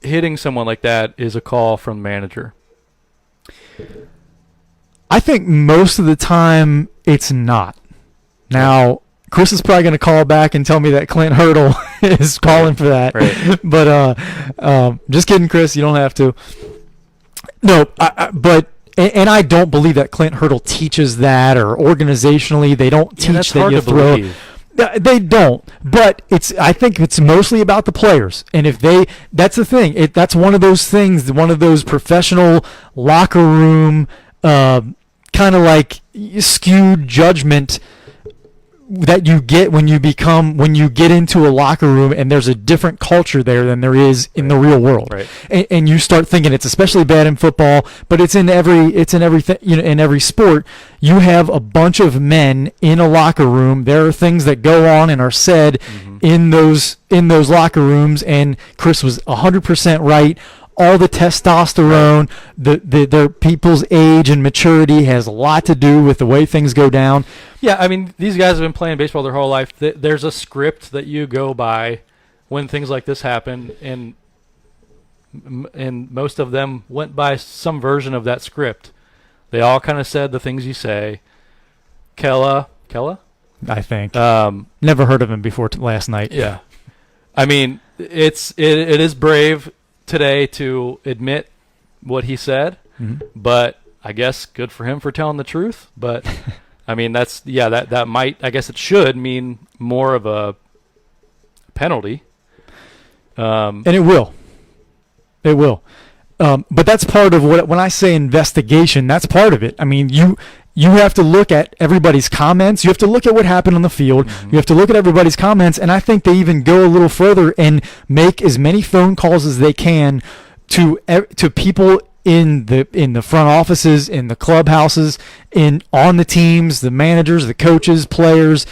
hitting someone like that is a call from the manager? I think most of the time it's not. Now, Chris is probably going to call back and tell me that Clint Hurdle is calling for that. Right. But just kidding, Chris. You don't have to. No, but I don't believe that Clint Hurdle teaches that, or organizationally they don't teach that's that hard you to throw. believe. They don't, but I think it's mostly about the players. And that's the thing. That's one of those things, one of those professional locker room kind of like skewed judgment that you get when you get into a locker room and there's a different culture there than there is in the real world. Right. And you start thinking it's especially bad in football, but it's in everything, in every sport. You have a bunch of men in a locker room. There are things that go on and are said in those locker rooms, and Chris was 100% right. All the testosterone, their people's age and maturity has a lot to do with the way things go down. Yeah, I mean, these guys have been playing baseball their whole life. There's a script that you go by when things like this happen, and most of them went by some version of that script. They all kind of said the things you say. Kella, I think. Never heard of him before last night. Yeah. I mean, it is brave today to admit what he said, but I guess good for him for telling the truth. But I mean, that might, I guess it should mean more of a penalty. And it will. But that's part of when I say investigation, that's part of it. I mean, you have to look at everybody's comments. You have to look at what happened on the field. You have to look at everybody's comments, and I think they even go a little further and make as many phone calls as they can to people in the front offices, in the clubhouses, on the teams, the managers, the coaches, players.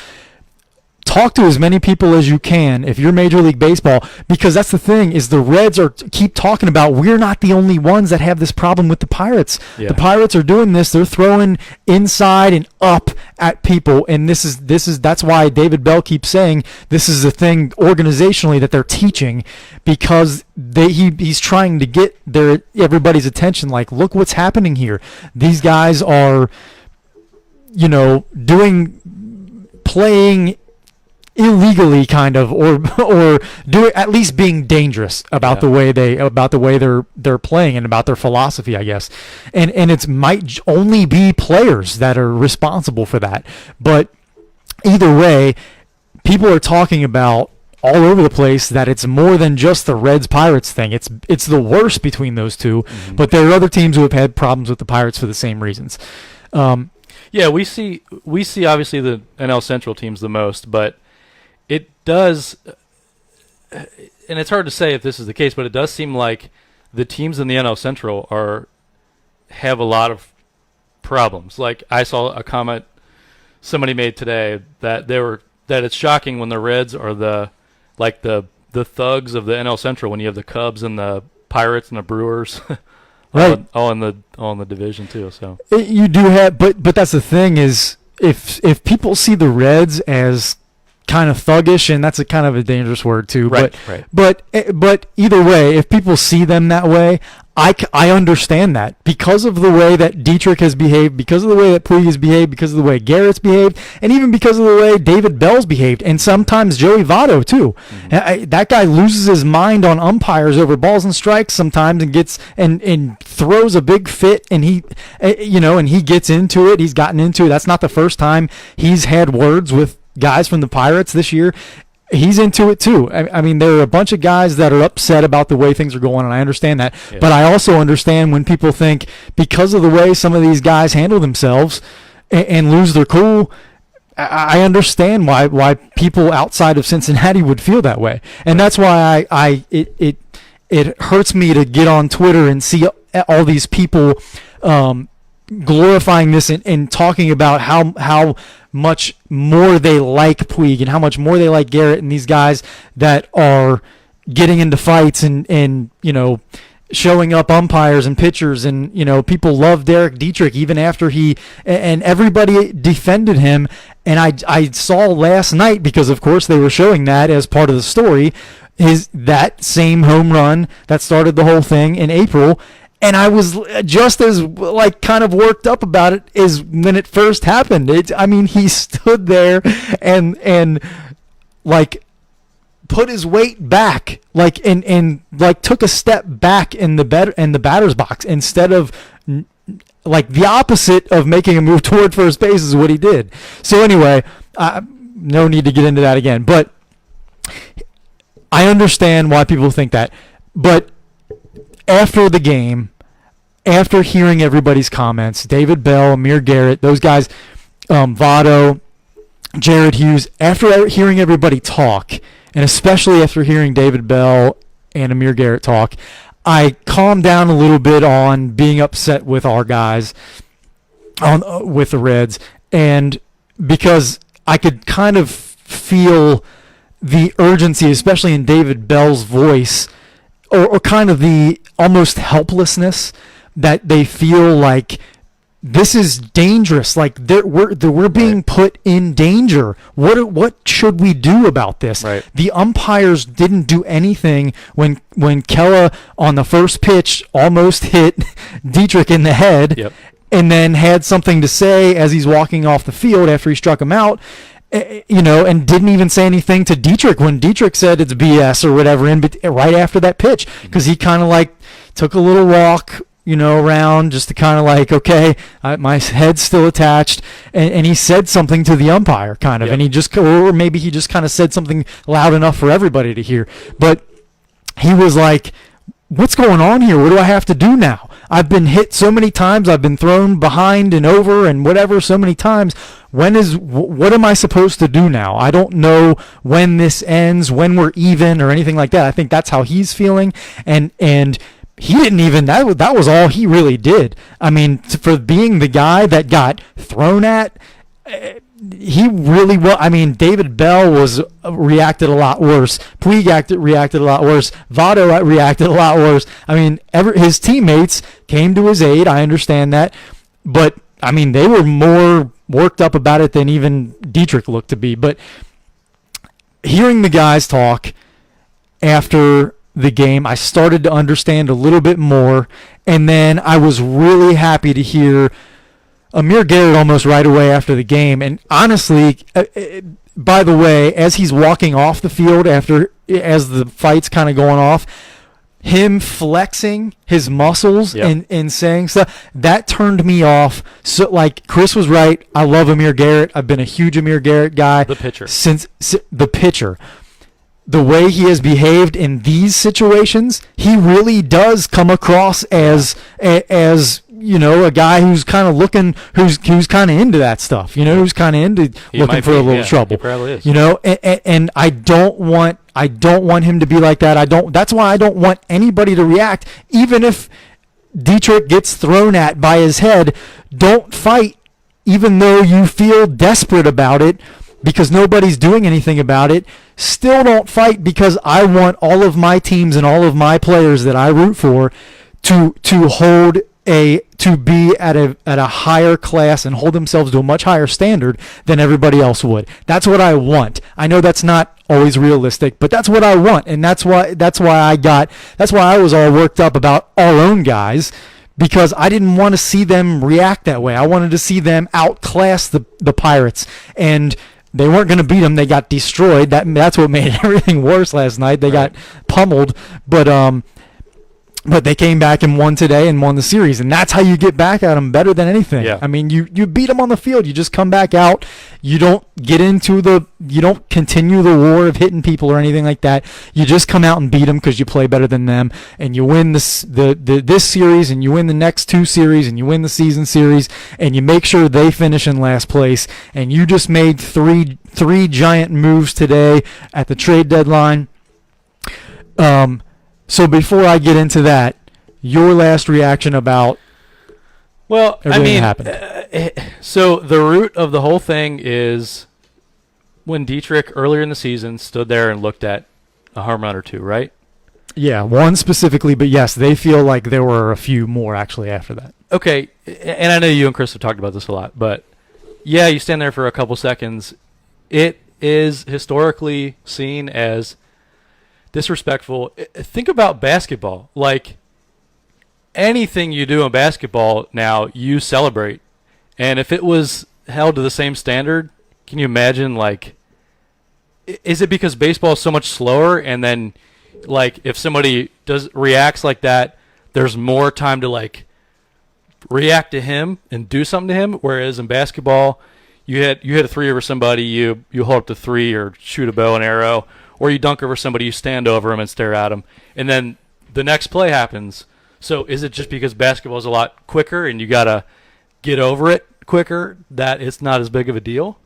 Talk to as many people as you can if you're Major League Baseball, because that's the thing is the Reds keep talking about we're not the only ones that have this problem with the Pirates. Yeah. The Pirates are doing this. They're throwing inside and up at people, and that's why David Bell keeps saying this is the thing organizationally that they're teaching, because he's trying to get everybody's attention. Like, look what's happening here. These guys are, playing illegally, kind of, or at least being dangerous about the way they're playing and about their philosophy, I guess. And it might only be players that are responsible for that. But either way, people are talking about all over the place that it's more than just the Reds Pirates thing. It's the worst between those two. But there are other teams who have had problems with the Pirates for the same reasons. Yeah, we see obviously the NL Central teams the most, but it does, and it's hard to say if this is the case, but it does seem like the teams in the NL Central have a lot of problems. Like, I saw a comment somebody made today that it's shocking when the Reds are the thugs of the NL Central, when you have the Cubs and the Pirates and the Brewers. Right. all in the division too. So you do have, but that's the thing is, if people see the Reds as kind of thuggish, and that's a kind of a dangerous word too. Right. But either way, if people see them that way, I understand that, because of the way that Dietrich has behaved, because of the way that Puig has behaved, because of the way Garrett's behaved, and even because of the way David Bell's behaved, and sometimes Joey Votto too. That guy loses his mind on umpires over balls and strikes sometimes, and gets and throws a big fit, and he gets into it. He's gotten into it. That's not the first time he's had words with guys from the Pirates this year. he's into it too. I mean, there are a bunch of guys that are upset about the way things are going, and I understand that. Yeah. But I also understand when people think because of the way some of these guys handle themselves and lose their cool. I understand why people outside of Cincinnati would feel that way, and that's why it hurts me to get on Twitter and see all these people glorifying this and talking about how much more they like Puig and how much more they like Garrett and these guys that are getting into fights and showing up umpires and pitchers, and people love Derek Dietrich even after and everybody defended him. And I saw last night, because of course they were showing that as part of the story, is that same home run that started the whole thing in April. And I was just as kind of worked up about it as when it first happened. He stood there and put his weight back, and took a step back in the batter's box instead of the opposite of making a move toward first base is what he did. So anyway, no need to get into that again. But I understand why people think that. But after the game, after hearing everybody's comments, David Bell, Amir Garrett, those guys, Votto, Jared Hughes, after hearing everybody talk, and especially after hearing David Bell and Amir Garrett talk, I calmed down a little bit on being upset with our guys, with the Reds, and because I could kind of feel the urgency, especially in David Bell's voice, or kind of the almost helplessness that they feel like this is dangerous. We're being put in danger. What should we do about this? Right. The umpires didn't do anything when Kella on the first pitch almost hit Dietrich in the head, Yep. and then had something to say as he's walking off the field after he struck him out. And didn't even say anything to Dietrich when Dietrich said it's BS or whatever right after that pitch, because he kind of took a little walk around just to kind of okay, my head's still attached, and he said something to the umpire kind of, Yep. and or maybe he just kind of said something loud enough for everybody to hear, but he was like, what's going on here? What do I have to do now? I've been hit so many times. I've been thrown behind and over and whatever so many times. What am I supposed to do now? I don't know when this ends, when we're even, or anything like that. I think that's how he's feeling, and he didn't even, that was all he really did. For being the guy that got thrown at, he really was. David Bell reacted a lot worse. Puig reacted a lot worse. Votto reacted a lot worse. His teammates came to his aid. I understand that, but they were more worked up about it than even Dietrich looked to be. But hearing the guys talk after the game, I started to understand a little bit more, and then I was really happy to hear Amir Garrett almost right away after the game. And honestly, by the way, as he's walking off the field as the fight's kind of going off, him flexing his muscles, Yep. and saying stuff, that turned me off. So Chris was right. I love Amir Garrett. I've been a huge Amir Garrett guy. The pitcher. Since the pitcher. The way he has behaved in these situations, he really does come across as a guy who's kind of looking, who's kind of into that stuff, who's kind of into looking for a little trouble. He probably is. And I don't want him to be like that. That's why I don't want anybody to react, even if Dietrich gets thrown at by his head. Don't fight, even though you feel desperate about it, because nobody's doing anything about it. Still don't fight, because I want all of my teams and all of my players that I root for to be at a higher class and hold themselves to a much higher standard than everybody else would. That's what I want. I know that's not always realistic, but that's what I want, and that's why I was all worked up about our own guys, because I didn't want to see them react that way. I wanted to see them outclass the Pirates, and they weren't going to beat them. They got destroyed. That's what made everything worse last night. They got pummeled. But But they came back and won today and won the series, and that's how you get back at them better than anything. Yeah. I mean, you beat them on the field. You just come back out. You don't you don't continue the war of hitting people or anything like that. You just come out and beat them because you play better than them, and you win this series, and you win the next 2 series, and you win the season series, and you make sure they finish in last place. And you just made three giant moves today at the trade deadline. So before I get into that, your last reaction about everything that happened. So the root of the whole thing is when Dietrich earlier in the season stood there and looked at a home run or 2, right? Yeah, one specifically, but yes, they feel like there were a few more actually after that. Okay, and I know you and Chris have talked about this a lot, but yeah, you stand there for a couple seconds. It is historically seen as disrespectful. Think about basketball. Like, anything you do in basketball now, you celebrate. And if it was held to the same standard, can you imagine, like, is it because baseball is so much slower, and then, like, if somebody reacts like that, there's more time to, like, react to him and do something to him, whereas in basketball, you hit a 3 over somebody, you hold up the 3 or shoot a bow and arrow, or you dunk over somebody, you stand over him and stare at him, and then the next play happens. So is it just because basketball is a lot quicker and you got to get over it quicker that it's not as big of a deal?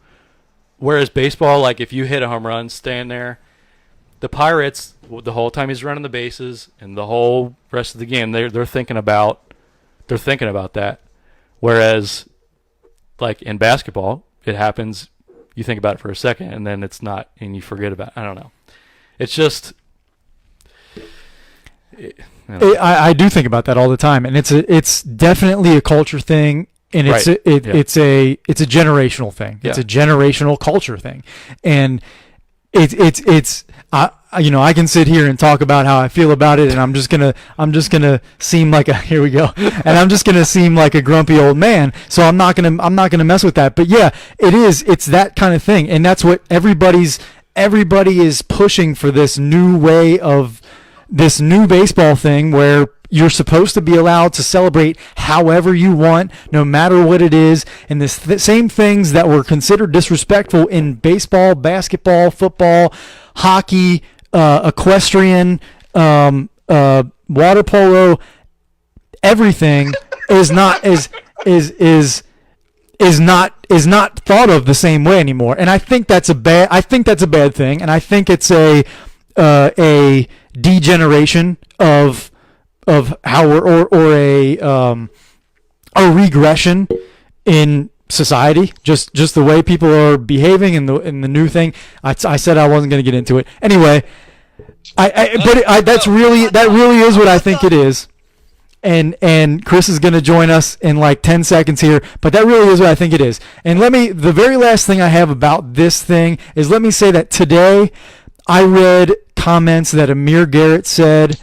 Whereas baseball, like, if you hit a home run, stand there. The Pirates, the whole time he's running the bases and the whole rest of the game, they're thinking about that. Whereas, like, in basketball, it happens, you think about it for a second, and then it's not, and you forget about it. I don't know. It's just... I do think about that all the time, and it's definitely a culture thing, and it's Right. it's a generational thing. It's a generational culture thing, and it's I can sit here and talk about how I feel about it, and I'm just gonna seem like here we go, and I'm just gonna seem like a grumpy old man. So I'm not gonna mess with that. But yeah, it's that kind of thing, and that's what everybody is pushing for, this new way of this new baseball thing where you're supposed to be allowed to celebrate however you want, no matter what it is. And the same things that were considered disrespectful in baseball, basketball, football, hockey, equestrian, water polo, everything is not thought of the same way anymore. And I think that's a bad thing. And I think it's a degeneration of how or a regression in society, just the way people are behaving in the new thing. I said I wasn't going to get into it anyway. That really is what I think it is. And Chris is going to join us in like 10 seconds here, but that really is what I think it is. And the very last thing I have about this thing is, let me say that today I read comments that Amir Garrett said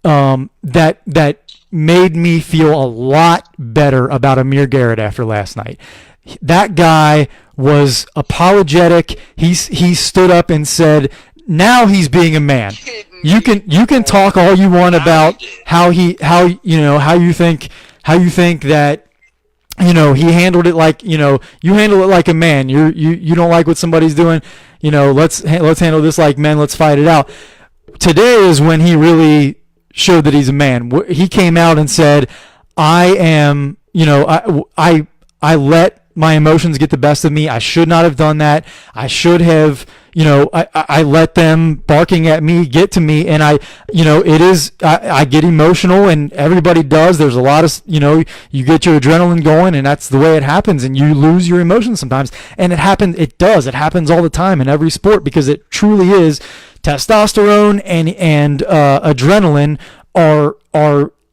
that made me feel a lot better about Amir Garrett after last night. That guy was apologetic. He stood up and said, now he's being a man. You can talk all you want about how you think that he handled it like you handle it like a man. You don't like what somebody's doing. Let's handle this like men. Let's fight it out. Today is when he really showed that he's a man. He came out and said, I am, I let my emotions get the best of me. I should not have done that. I should have, I let them barking at me get to me. And I get emotional, and everybody does. There's a lot of, you get your adrenaline going, and that's the way it happens, and you lose your emotions sometimes. And it happens all the time in every sport, because it truly is. Testosterone and adrenaline are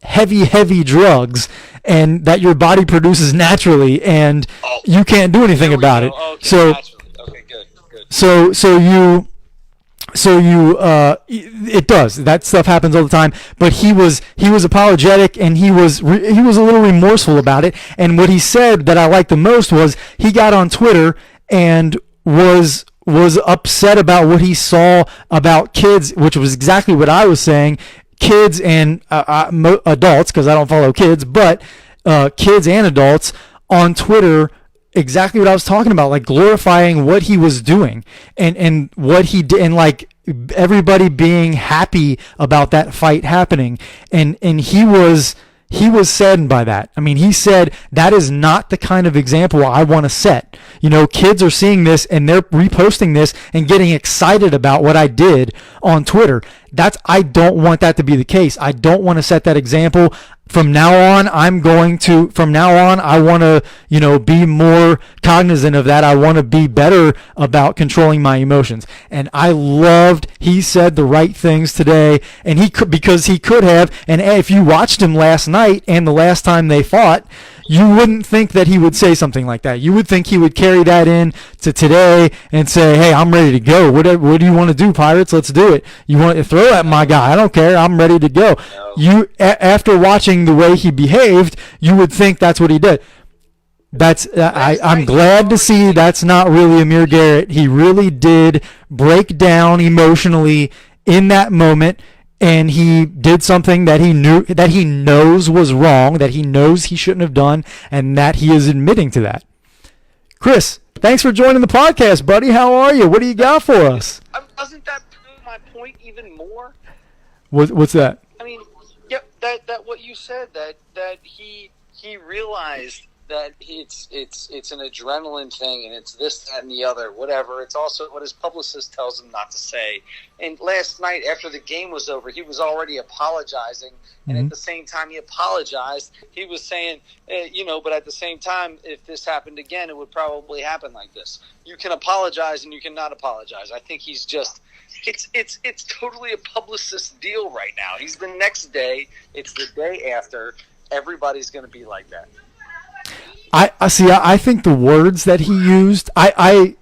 heavy drugs, and that your body produces naturally, and you can't do anything about it. Okay, so okay, good. It does. That stuff happens all the time. But he was apologetic, and he was a little remorseful about it. And what he said that I liked the most was, he got on Twitter and was upset about what he saw about kids, which was exactly what I was saying. kids and adults, because I don't follow kids, but kids and adults on Twitter exactly what I was talking about, like glorifying what he was doing and what he did, and like everybody being happy about that fight happening. And he was saddened by that. I mean, he said that is not the kind of example I want to set. You know, kids are seeing this and they're reposting this and getting excited about what I did on Twitter. I don't want that to be the case. I don't want to set that example. From now on, I want to, you know, be more cognizant of that. I want to be better about controlling my emotions. And I loved, he said the right things today, and because he could have, and if you watched him last night and the last time they fought, you wouldn't think that he would say something like that. You would think he would carry that in to today and say, hey, I'm ready to go. What do you want to do, Pirates? Let's do it. You want to throw at my guy? I don't care. I'm ready to go. You, after watching the way he behaved, you would think that's what he did. I'm glad to see that's not really Amir Garrett. He really did break down emotionally in that moment. And he did something that he knows was wrong, that he knows he shouldn't have done, and that he is admitting to that. Chris, thanks for joining the podcast, buddy. How are you? What do you got for us? Doesn't that prove my point even more? What's that? I mean, yeah, that what you said, that he realized that it's an adrenaline thing, and it's this, that, and the other, whatever. It's also what his publicist tells him not to say. And last night, after the game was over, he was already apologizing, and at the same time he apologized, he was saying, but at the same time, if this happened again, it would probably happen like this. You can apologize and you cannot apologize. I think he's just... It's totally a publicist deal right now. He's the next day. It's the day after. Everybody's going to be like that. I see. I think the words that he used, I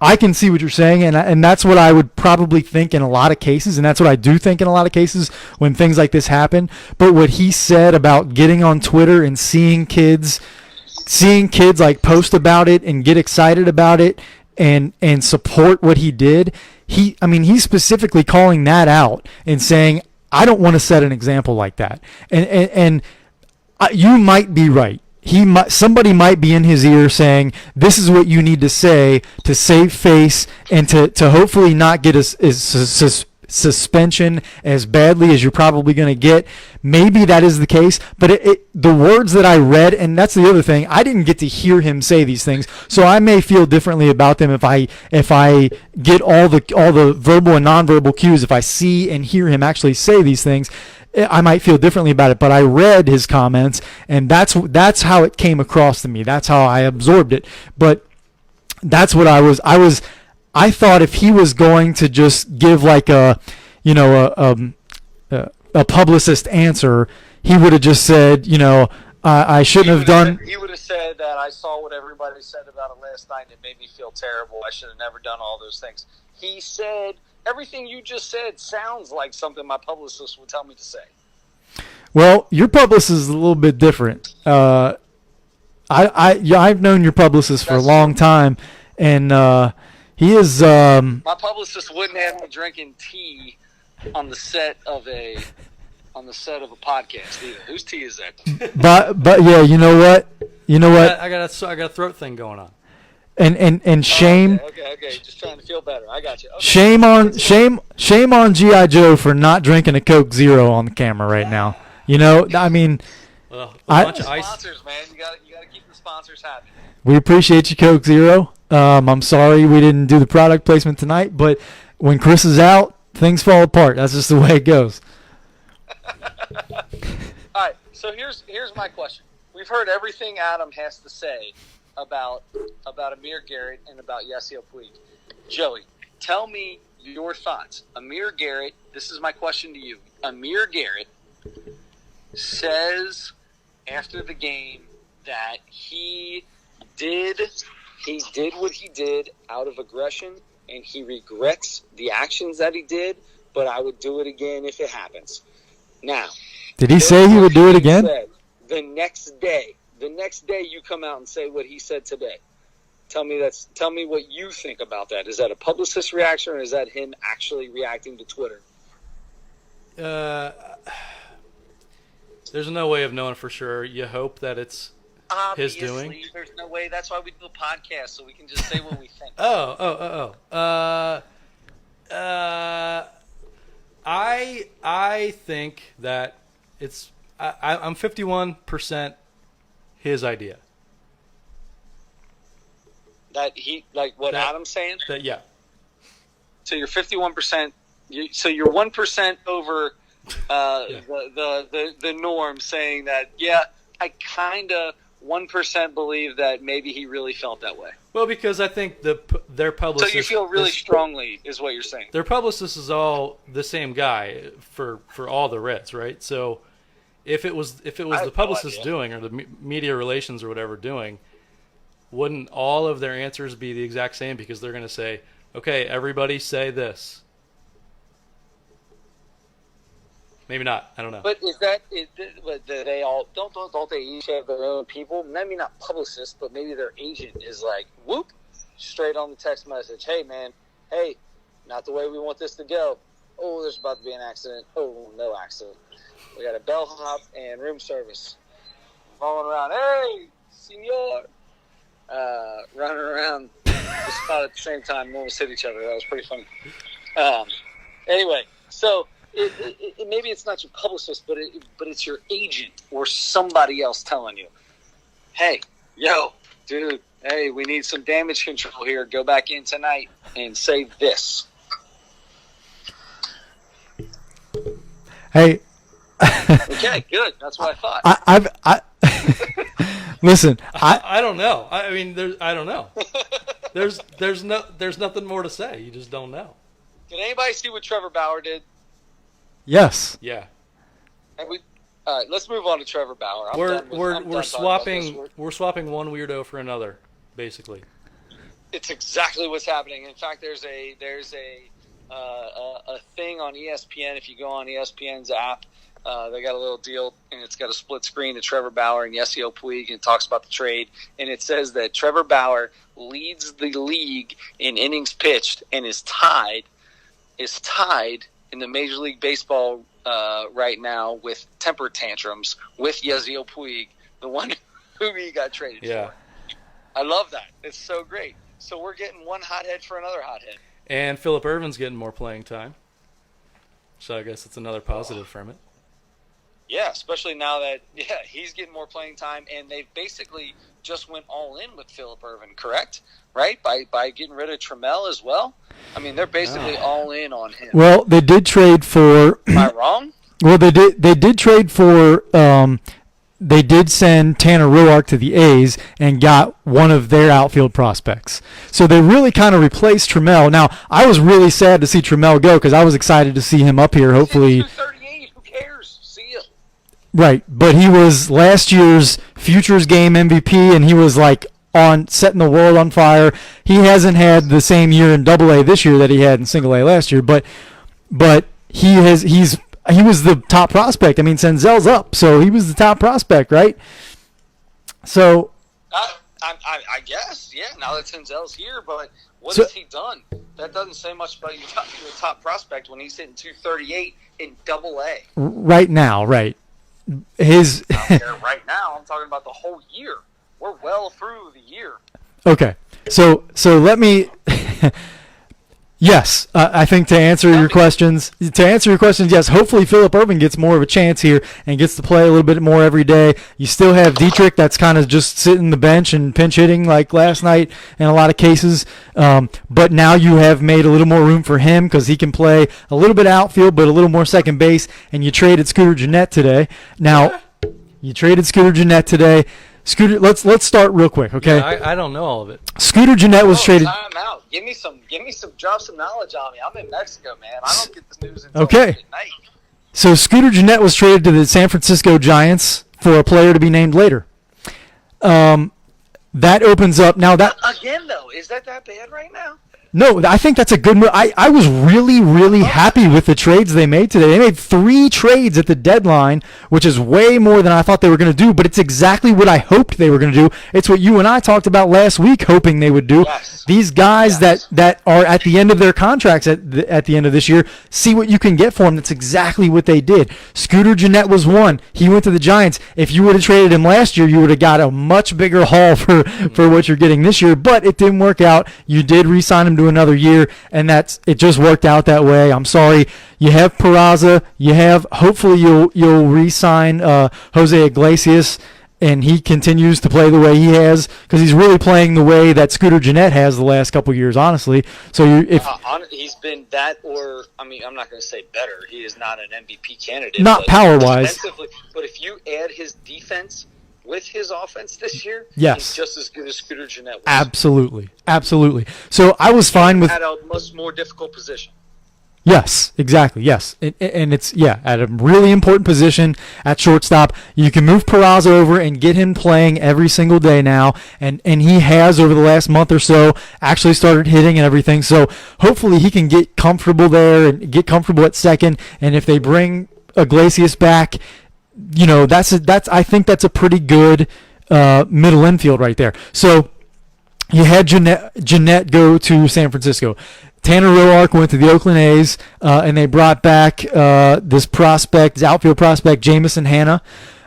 can see what you're saying, and that's what I would probably think in a lot of cases, and that's what I do think in a lot of cases when things like this happen. But what he said about getting on Twitter and seeing kids like post about it and get excited about it and support what he did, he's specifically calling that out and saying, I don't want to set an example like that. And you might be right. Somebody might be in his ear saying, this is what you need to say to save face and to hopefully not get a suspension as badly as you're probably going to get. Maybe that is the case, but the words that I read, and that's the other thing, I didn't get to hear him say these things, so I may feel differently about them if I get all the verbal and nonverbal cues. If I see and hear him actually say these things, I might feel differently about it. But I read his comments, and that's how it came across to me. That's how I absorbed it. But that's what I thought if he was going to just give like a publicist answer, he would have just said, I shouldn't have done. He would have said that I saw what everybody said about it last night, and it made me feel terrible. I should have never done all those things. He said everything you just said sounds like something my publicist would tell me to say. Well, your publicist is a little bit different. I've known your publicist for a long time, and he is. My publicist wouldn't have me drinking tea on the set of a podcast either. Whose tea is that? But yeah, you know what? I got a throat thing going on. And shame. Okay. Just trying to feel better. I got you. Okay. Shame on G.I. Joe for not drinking a Coke Zero on the camera right now. I mean, well, a bunch of ice. Sponsors, man. You got to keep the sponsors happy. We appreciate you, Coke Zero. I'm sorry we didn't do the product placement tonight, but when Chris is out, things fall apart. That's just the way it goes. All right. So here's my question. We've heard everything Adam has to say about Amir Garrett and about Yasiel Puig. Joey, tell me your thoughts. Amir Garrett, this is my question to you. Amir Garrett says after the game that he did what he did out of aggression, and he regrets the actions that he did, but I would do it again if it happens. Now, did he say he would do it again? The next day you come out and say what he said today. Tell me what you think about that. Is that a publicist reaction, or is that him actually reacting to Twitter? there's no way of knowing for sure. You hope that it's his doing. Obviously, there's no way. That's why we do a podcast, so we can just say what we think. I think that it's I'm 51% his idea. That he, like what Adam's saying? Yeah. So you're 51%. So you're 1% over the norm, saying that, yeah, I kind of 1% believe that maybe he really felt that way. Well, because I think their publicist. So you feel really strongly, is what you're saying. Their publicist is all the same guy for all the Reds, right? So if it was the publicist doing, or the media relations or whatever doing, wouldn't all of their answers be the exact same? Because they're going to say, okay, everybody say this. Maybe not. I don't know. But but they all don't they each have their own people? Maybe not publicists, but maybe their agent is like, whoop, straight on the text message. Hey man, hey, not the way we want this to go. Oh, there's about to be an accident. Oh, no accident. We got a bellhop and room service falling around. Hey, senor. Running around the spot at the same time, almost hit each other. That was pretty funny. Anyway, so maybe it's not your publicist, but it's your agent or somebody else telling you, hey, yo, dude, hey, we need some damage control here. Go back in tonight and say this. Hey. Okay, good. That's what I thought. Listen, I don't know. I mean, I don't know. There's nothing more to say. You just don't know. Did anybody see what Trevor Bauer did? Yes. Yeah. And all right, let's move on to Trevor Bauer. We're swapping one weirdo for another, basically. It's exactly what's happening. In fact, there's a thing on ESPN. If you go on ESPN's app, they got a little deal, and it's got a split screen of Trevor Bauer and Yasiel Puig, and it talks about the trade. And it says that Trevor Bauer leads the league in innings pitched and is tied in the Major League Baseball right now with temper tantrums with Yasiel Puig, the one who he got traded for. I love that. It's so great. So we're getting one hothead for another hothead. And Phillip Ervin's getting more playing time. So I guess it's another positive from it. Yeah, especially now that he's getting more playing time, and they've basically just went all in with Phillip Ervin, correct? Right? By getting rid of Trammell as well? I mean, they're basically all in on him. Well, they did trade for... Am I wrong? Well, they did trade for... they did send Tanner Roark to the A's and got one of their outfield prospects. So they really kind of replaced Trammell. Now, I was really sad to see Trammell go because I was excited to see him up here, hopefully... 238, who cares? See ya. Right, but he was last year's Futures Game MVP, and he was like setting the world on fire. He hasn't had the same year in Double-A this year that he had in Single-A last year, but he was the top prospect. I mean, Senzel's up, so he was the top prospect, right? So, I guess, yeah. Now that Senzel's here, but what has he done? That doesn't say much about your top prospect when he's hitting 238 in Double-A. Right now, right? Right now, I'm talking about the whole year. We're well through the year. Okay, so let me. Yes, I think to answer your questions, yes. Hopefully, Phillip Ervin gets more of a chance here and gets to play a little bit more every day. You still have Dietrich that's kind of just sitting the bench and pinch hitting like last night in a lot of cases. But now you have made a little more room for him because he can play a little bit outfield, but a little more second base. And you traded Scooter Gennett today. Now, Scooter, let's start real quick, okay? Yeah, I don't know all of it. Scooter Gennett was traded. Time out. Give me some. Drop some knowledge on me. I'm in Mexico, man. I don't get this news until okay. At night. So Scooter Gennett was traded to the San Francisco Giants for a player to be named later. That opens up now. That again, though, is that bad right now? No, I think that's a good move. I was really, really happy with the trades they made today. They made 3 trades at the deadline, which is way more than I thought they were going to do, but it's exactly what I hoped they were going to do. It's what you and I talked about last week, hoping they would do. Yes. These guys that are at the end of their contracts at the end of this year, see what you can get for them. That's exactly what they did. Scooter Gennett was one. He went to the Giants. If you would have traded him last year, you would have got a much bigger haul for what you're getting this year, but it didn't work out. You did re-sign him to another year, and it just worked out that way. I'm sorry. You have Peraza. Hopefully you'll re-sign Jose Iglesias, and he continues to play the way he has, because he's really playing the way that Scooter Gennett has the last couple of years, honestly. So he's been that, or I'm not going to say better. He is not an MVP candidate. Not power-wise. But if you add his defense with his offense this year, yes, he's just as good as Scooter Gennett was. Absolutely. So I was fine with... At a much more difficult position. Yes, exactly, yes. And it's, at a really important position at shortstop. You can move Peraza over and get him playing every single day now, and he has over the last month or so actually started hitting and everything. So hopefully he can get comfortable there and get comfortable at second, and if they bring Iglesias back, I think that's a pretty good middle infield right there. So you had Gennett go to San Francisco. Tanner Roark went to the Oakland A's, and they brought back this outfield prospect, Jamison Hanna,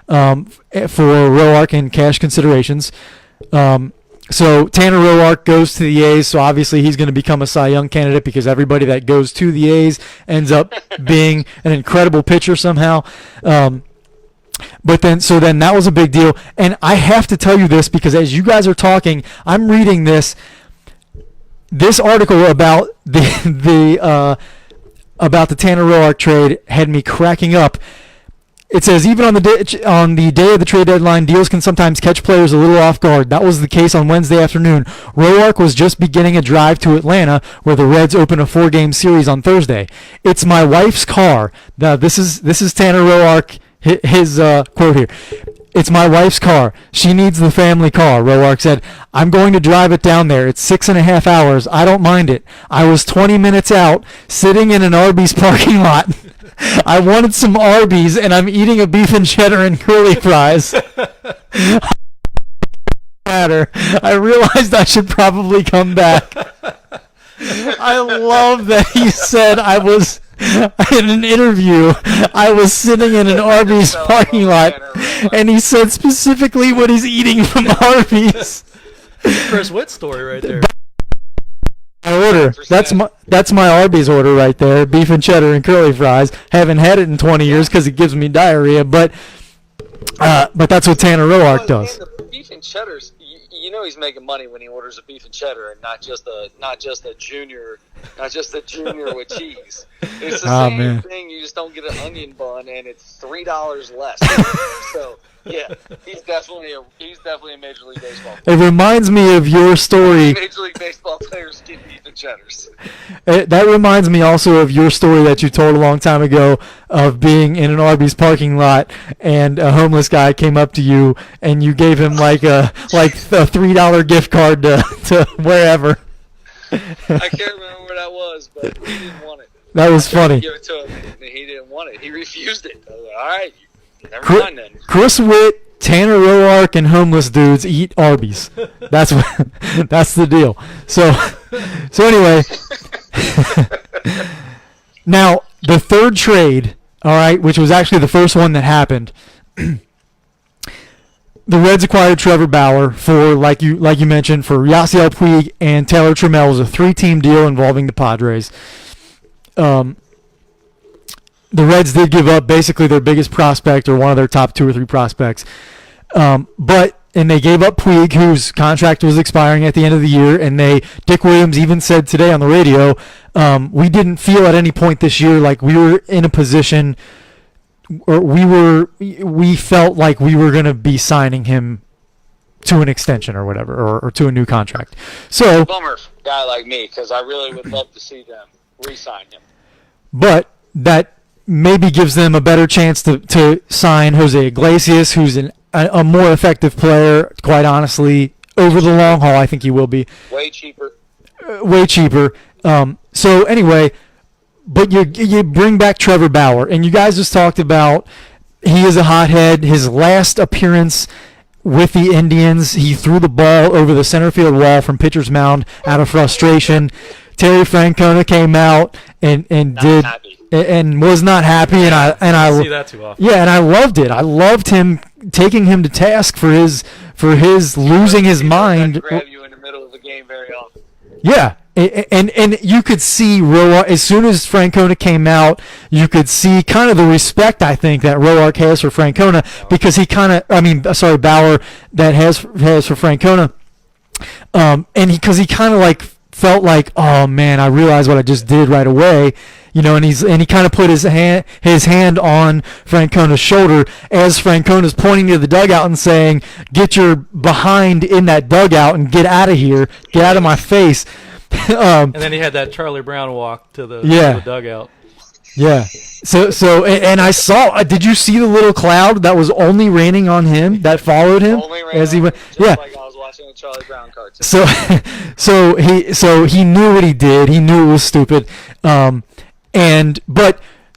for Roark and cash considerations. So Tanner Roark goes to the A's, so obviously he's going to become a Cy Young candidate, because everybody that goes to the A's ends up being an incredible pitcher somehow. But then that was a big deal. And I have to tell you this, because as you guys are talking, I'm reading this article about the Tanner Roark trade had me cracking up. It says, even on the day of the trade deadline, deals can sometimes catch players a little off guard. That was the case on Wednesday afternoon. Roark was just beginning a drive to Atlanta, where the Reds open a 4-game series on Thursday. "It's my wife's car." Now, this is Tanner Roark. His quote here. "It's my wife's car. She needs the family car," Roark said. "I'm going to drive it down there. It's 6.5 hours. I don't mind it. I was 20 minutes out, sitting in an Arby's parking lot. I wanted some Arby's, and I'm eating a beef and cheddar and curly fries. I realized I should probably come back." I love that he said in an interview, I was sitting in an Arby's parking lot, and he said specifically what he's eating from Arby's. Chris Witt story right there. My order. That's my Arby's order right there. Beef and cheddar and curly fries. Haven't had it in 20 years because it gives me diarrhea, but that's what Tanner Roark does. The beef and cheddars, he's making money when he orders a beef and cheddar, and not just a junior with cheese. It's the same thing. You just don't get an onion bun, and it's $3 less. So yeah, he's definitely a Major League Baseball player. It reminds me of your story. Major League Baseball players get beef and cheddars. That reminds me also of your story that you told a long time ago of being in an Arby's parking lot, and a homeless guy came up to you, and you gave him like a $3 gift card to wherever. I can't remember where that was, but he didn't want it. That was funny. Give it to him, and he didn't want it. He refused it. I was like, all right, never mind then. Chris Witt, Tanner Roark, and homeless dudes eat Arby's. That's the deal. So anyway, now the third trade, all right, which was actually the first one that happened. The Reds acquired Trevor Bauer for, like you mentioned, for Yasiel Puig and Taylor Trammell. It was a 3-team deal involving the Padres. The Reds did give up basically their biggest prospect, or one of their top 2 or 3 prospects. And they gave up Puig, whose contract was expiring at the end of the year. And Dick Williams even said today on the radio, we didn't feel at any point this year like we were in a position, or we felt like we were going to be signing him to an extension or whatever, or to a new contract. So bummer for a guy like me, because I really would love to see them re-sign him. But that maybe gives them a better chance to sign Jose Iglesias, who's a more effective player, quite honestly. Over the long haul, I think he will be. Way cheaper. way cheaper. So anyway, but you bring back Trevor Bauer, and you guys just talked about he is a hothead. His last appearance with the Indians, he threw the ball over the center field wall from pitcher's mound out of frustration. Terry Francona came out and did happy. and was not happy, and I see that too often. yeah, and I loved it. I loved him taking him to task for his losing his mind. Grab you in the middle of the game very often. Yeah, and you could see Roark as soon as Francona came out. You could see kind of the respect I think that Roark has for Francona because Bauer that has for Francona, and because he kind of like felt like, oh man, I realized what I just did right away, and he kind of put his hand on Francona's shoulder as Francona's pointing to the dugout and saying, "Get your behind in that dugout and get out of here, get out of my face." And then he had that Charlie Brown walk to the dugout. Yeah. So and I saw. Did you see the little cloud that was only raining on him that followed him as he went? Yeah. Like I was watching a Charlie Brown cartoon. So he knew what he did. He knew it was stupid.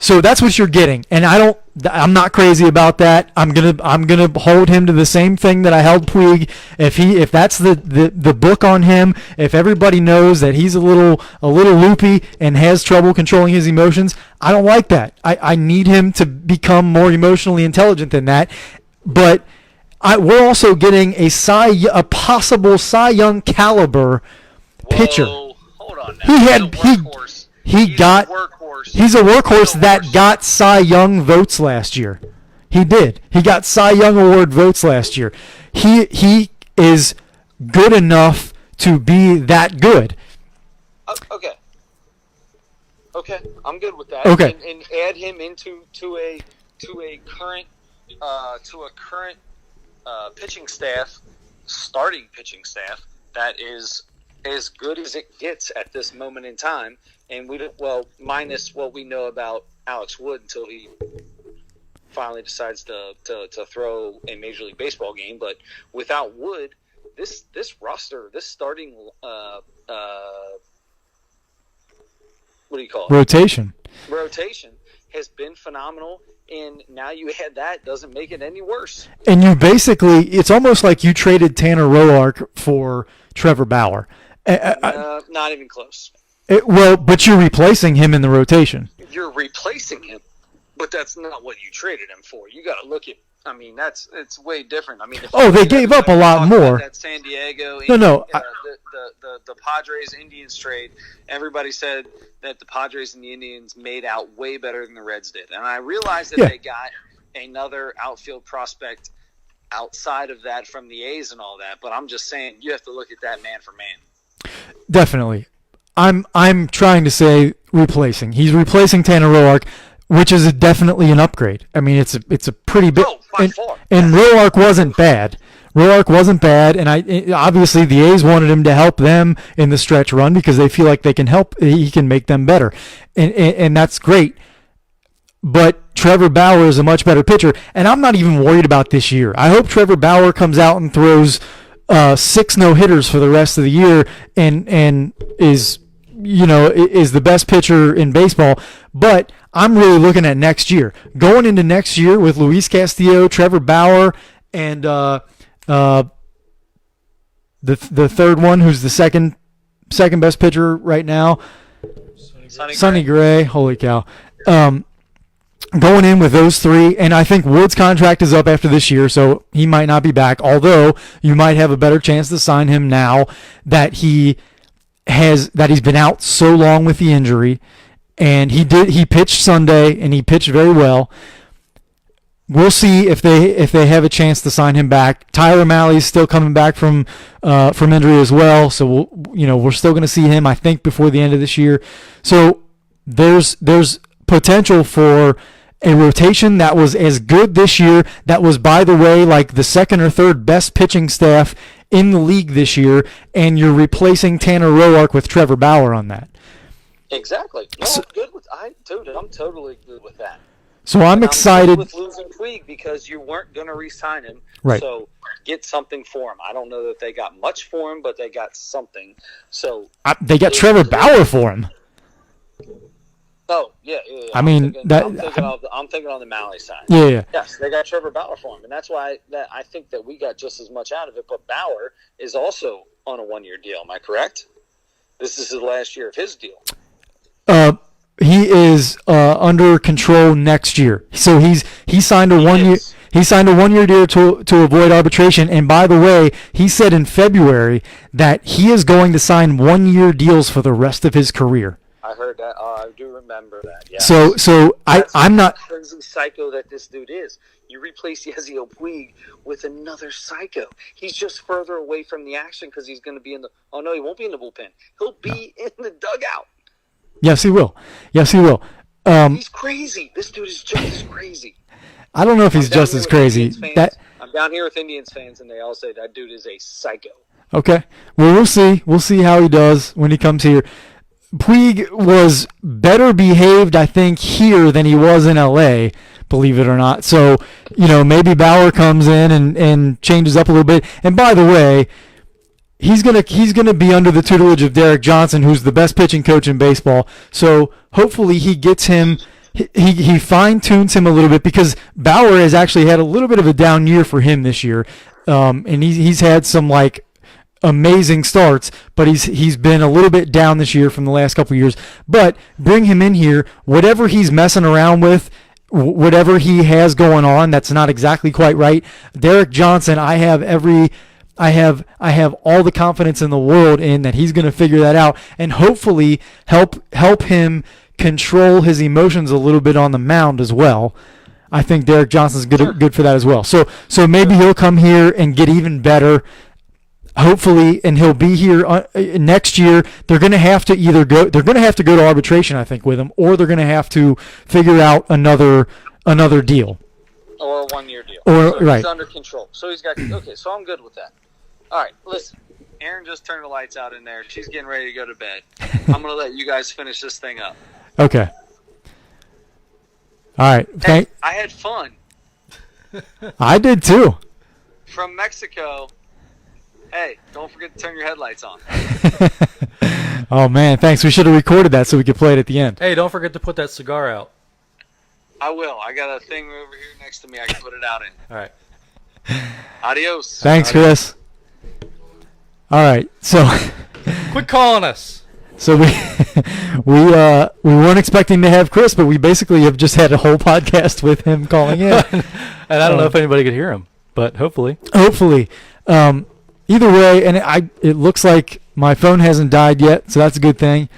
So that's what you're getting, and I'm not crazy about that. I'm gonna hold him to the same thing that I held Puig. If that's the book on him, if everybody knows that he's a little loopy and has trouble controlling his emotions, I don't like that. I need him to become more emotionally intelligent than that. But we're also getting a possible Cy Young caliber pitcher. Whoa, hold on now. He's a workhorse that got Cy Young votes last year. He did. He got Cy Young Award votes last year. He is good enough to be that good. Okay, I'm good with that. Okay, and add him into a current pitching staff, starting pitching staff that is as good as it gets at this moment in time. And minus what we know about Alex Wood until he finally decides to throw a Major League Baseball game. But without Wood, this roster, this starting what do you call it? Rotation has been phenomenal. And now you add that, doesn't make it any worse. And it's almost like you traded Tanner Roark for Trevor Bauer. Not even close. But you're replacing him in the rotation. You're replacing him, but that's not what you traded him for. You got to look at. I mean, it's way different. I mean, they gave up a lot more. That San Diego, the Padres Indians trade. Everybody said that the Padres and the Indians made out way better than the Reds did, and I realized that they got another outfield prospect outside of that from the A's and all that. But I'm just saying, you have to look at that man for man. Definitely. I'm trying to say replacing. He's replacing Tanner Roark, which is definitely an upgrade. I mean, it's a pretty big. And Roark wasn't bad. And obviously the A's wanted him to help them in the stretch run because they feel like he can make them better, and that's great. But Trevor Bauer is a much better pitcher, and I'm not even worried about this year. I hope Trevor Bauer comes out and throws 6 no-hitters for the rest of the year and is the best pitcher in baseball. But I'm really looking at next year. Going into next year with Luis Castillo, Trevor Bauer, and the third one, who's the second best pitcher right now, Sonny Gray. Holy cow. Going in with those 3, and I think Wood's contract is up after this year, so he might not be back, although you might have a better chance to sign him now that he's been out so long with the injury. And he pitched Sunday, and he pitched very well. We'll see if they have a chance to sign him back. Tyler Malley's still coming back from injury as well, so we're still going to see him, I think, before the end of this year. So there's potential for a rotation that was as good this year, that was, by the way, like the second or third best pitching staff in the league this year, and you're replacing Tanner Roark with Trevor Bauer on that. Exactly. No, I'm good with I'm totally good with that. So I'm excited with losing Puig because you weren't going to re-sign him. Right. So get something for him. I don't know that they got much for him, but they got something. So they got Trevor Bauer for him. Oh yeah. I mean, I'm thinking on the Maui side. Yeah. Yes, they got Trevor Bauer for him, and that's why I think that we got just as much out of it. But Bauer is also on a 1-year deal. Am I correct? This is his last year of his deal. He is under control next year. So he signed a 1-year. He signed a 1-year deal to avoid arbitration. And by the way, he said in February that he is going to sign 1-year deals for the rest of his career. I heard that. I do remember that. Yeah. So I'm not crazy psycho that this dude is. You replace Yasiel Puig with another psycho. He's just further away from the action because he's going to be in the. Oh no, he won't be in the bullpen. He'll be in the dugout. Yes, he will. He's crazy. This dude is just as crazy. I don't know if he's just as crazy. I'm down here with Indians fans, and they all say that dude is a psycho. Okay. Well, we'll see. We'll see how he does when he comes here. Puig was better behaved, I think, here than he was in L.A., believe it or not. So, maybe Bauer comes in and changes up a little bit. And by the way, he's gonna be under the tutelage of Derek Johnson, who's the best pitching coach in baseball. So hopefully he gets him. He fine-tunes him a little bit because Bauer has actually had a little bit of a down year for him this year, and he's had some amazing starts, but he's been a little bit down this year from the last couple of years. But bring him in here, whatever he's messing around with, whatever he has going on that's not exactly quite right. Derek Johnson, I have all the confidence in the world in that he's going to figure that out and hopefully help him control his emotions a little bit on the mound as well. I think Derek Johnson's good for that as well. So maybe he'll come here and get even better. Hopefully, and he'll be here next year. They're going to have to go to arbitration, I think, with him, or they're going to have to figure out another deal. Or a 1-year deal. Right. He's under control. So he's got okay. So I'm good with that. All right, listen. Aaron just turned the lights out in there. She's getting ready to go to bed. I'm going to let you guys finish this thing up. Okay. All right. Hey, I had fun. I did too. From Mexico. Hey, don't forget to turn your headlights on. Oh, man. Thanks. We should have recorded that so we could play it at the end. Hey, don't forget to put that cigar out. I will. I got a thing over here next to me I can put it out in. All right. Adios. Thanks, Chris. All right. So quit calling us. So we weren't expecting to have Chris, but we basically have just had a whole podcast with him calling in. And I don't know if anybody could hear him, but hopefully. Either way, and it looks like my phone hasn't died yet, so that's a good thing.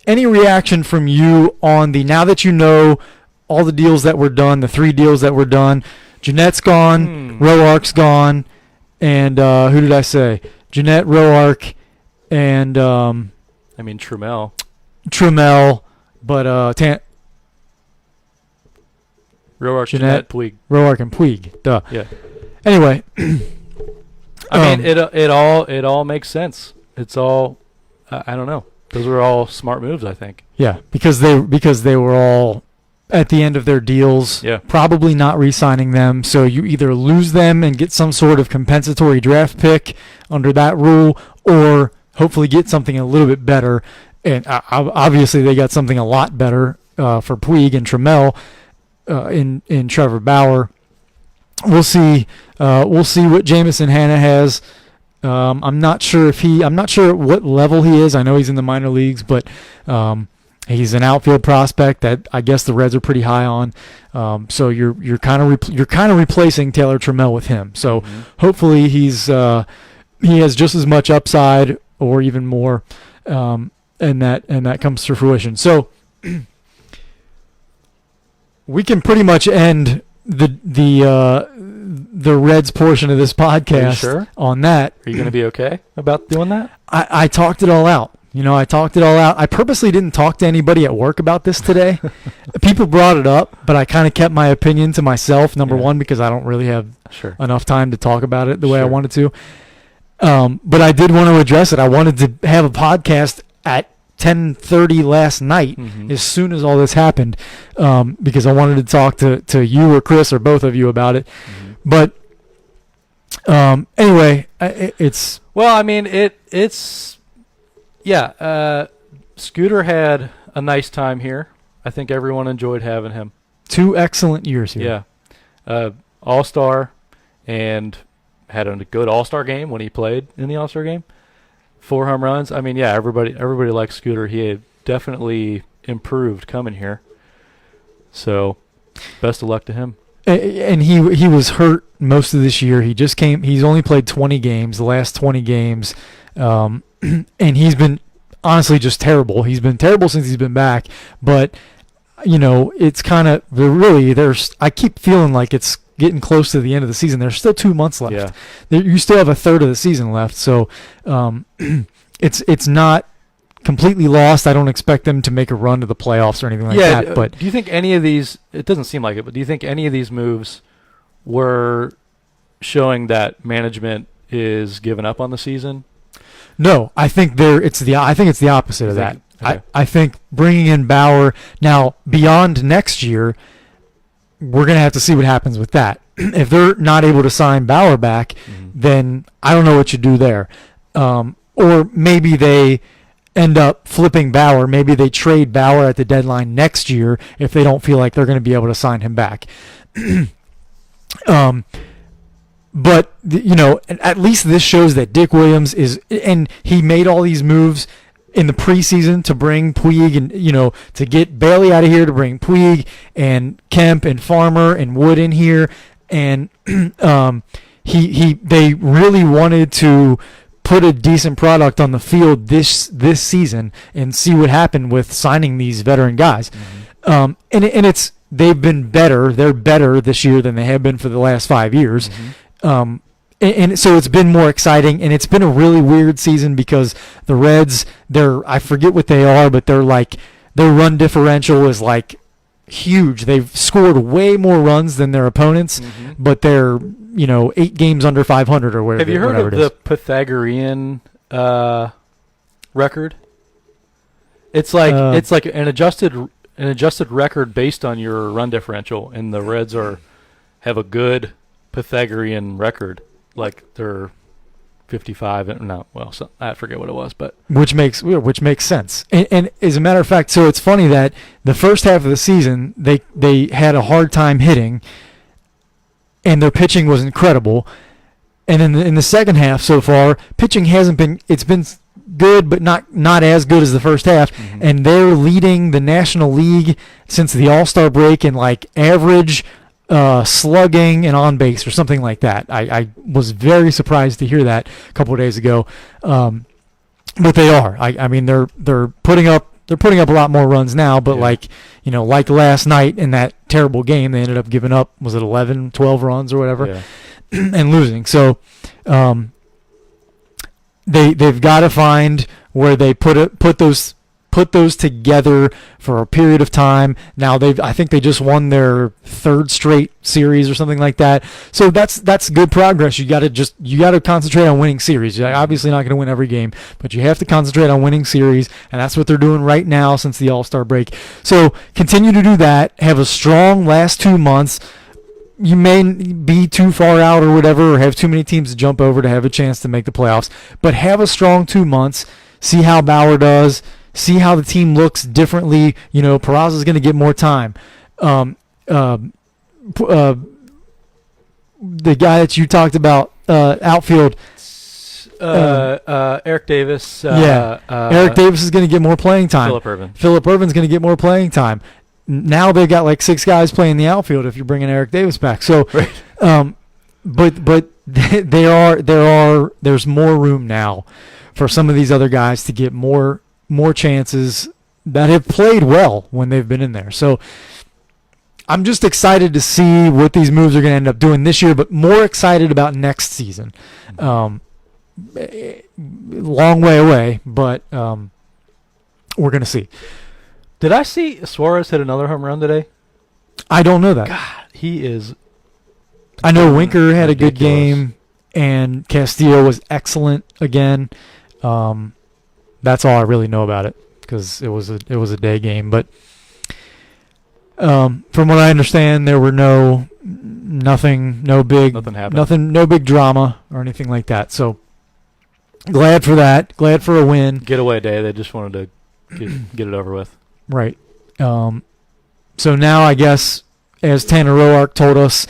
Any reaction from you on now that you know all the deals that were done, the 3 deals that were done? Jeanette's gone, Roark's gone, and who did I say? Jeanette, Roark, and Trammell. But Roark, Jeanette, Puig. Roark and Puig. Duh. Yeah. Anyway, it all makes sense. It's all I don't know. Those were all smart moves, I think. Yeah, because they were all at the end of their deals. Yeah. Probably not re-signing them. So you either lose them and get some sort of compensatory draft pick under that rule, or hopefully get something a little bit better. And obviously they got something a lot better for Puig and Trammell in Trevor Bauer. We'll see. We'll see what Jamison Hanna has. I'm not sure what level he is. I know he's in the minor leagues, but he's an outfield prospect that I guess the Reds are pretty high on. So you're kind of replacing Taylor Trammell with him. So hopefully he has just as much upside or even more, and that comes to fruition. So we can pretty much end the Reds portion of this podcast on that. Are you going to be okay about doing that? I talked it all out. I purposely didn't talk to anybody at work about this today. People brought it up, but I kind of kept my opinion to myself, number one, because I don't really have enough time to talk about it the way I wanted to. But I did want to address it. I wanted to have a podcast at 10:30 last night, as soon as all this happened, because I wanted to talk to you or Chris or both of you about it. But anyway, it's well, I mean, it's yeah. Scooter had a nice time here. I think everyone enjoyed having him. 2 excellent years here. Yeah, All-Star, and had a good All-Star game when he played in the All-Star game. 4 home runs. I mean, yeah, everybody likes Scooter. He had definitely improved coming here. So, best of luck to him. And he was hurt most of this year. He just came. He's only played 20 games, the last 20 games, and he's been honestly just terrible. He's been terrible since he's been back. But it's kind of really I keep feeling like it's getting close to the end of the season. There's still 2 months left. Yeah. You still have a third of the season left. So it's not completely lost. I don't expect them to make a run to the playoffs or anything like that. But do you think any of these? It doesn't seem like it, but do you think any of these moves were showing that management is giving up on the season? No, I think it's the opposite of that. Okay. I think bringing in Bauer now beyond next year, we're gonna have to see what happens with that. If they're not able to sign Bauer back, then I don't know what you do there. Or maybe they end up flipping Bauer. Maybe they trade Bauer at the deadline next year if they don't feel like they're going to be able to sign him back. But at least this shows that Dick Williams and he made all these moves in the preseason to bring Puig and to get Bailey out of here, to bring Puig and Kemp and Farmer and Wood in here, and they really wanted to put a decent product on the field this season and see what happened with signing these veteran guys. And they've been better. They're better this year than they have been for the last 5 years. And so it's been more exciting, and it's been a really weird season because the Reds, I forget what they are, but their run differential is like huge. They've scored way more runs than their opponents, but they're 8 games under 500 or whatever. Have you heard of the Pythagorean record? It's like an adjusted record based on your run differential, and the Reds have a good Pythagorean record. Like they're 55 and I forget what it was, but which makes sense. And as a matter of fact, so it's funny that the first half of the season they had a hard time hitting, and their pitching was incredible. And in the second half so far, pitching hasn't been. It's been good, but not as good as the first half. And they're leading the National League since the All-Star break in like average slugging and on base or something like that. I was very surprised to hear that a couple of days ago. But they are. I mean they're putting up a lot more runs now, but like last night in that terrible game, they ended up giving up, was it 11, 12 runs or whatever, and losing. So they've got to find where they put those together for a period of time. Now I think they just won their 3rd straight series or something like that. So that's good progress. You got to concentrate on winning series. You're obviously not going to win every game, but you have to concentrate on winning series, and that's what they're doing right now since the All-Star break. So continue to do that. Have a strong last 2 months. You may be too far out or whatever, or have too many teams to jump over to have a chance to make the playoffs, but have a strong 2 months. See how Bauer does. See how the team looks differently. Peraza's going to get more time. The guy that you talked about, outfield. Eric Davis. Eric Davis is going to get more playing time. Phillip Irvin's going to get more playing time. Now they've got like 6 guys playing the outfield if you're bringing Eric Davis back. So, but there's more room now for some of these other guys to get more chances that have played well when they've been in there. So I'm just excited to see what these moves are going to end up doing this year, but more excited about next season. Long way away, but we're going to see. Did I see Suarez hit another home run today? I don't know that. God, he is. I know Winker had a good game, and Castillo was excellent again. That's all I really know about it. because it was a day game. But from what I understand, there were no big happened. no big drama or anything like that. So glad for that. Glad for a win. Getaway day. They just wanted to get it over with. Right. So now I guess, as Tanner Roark told us,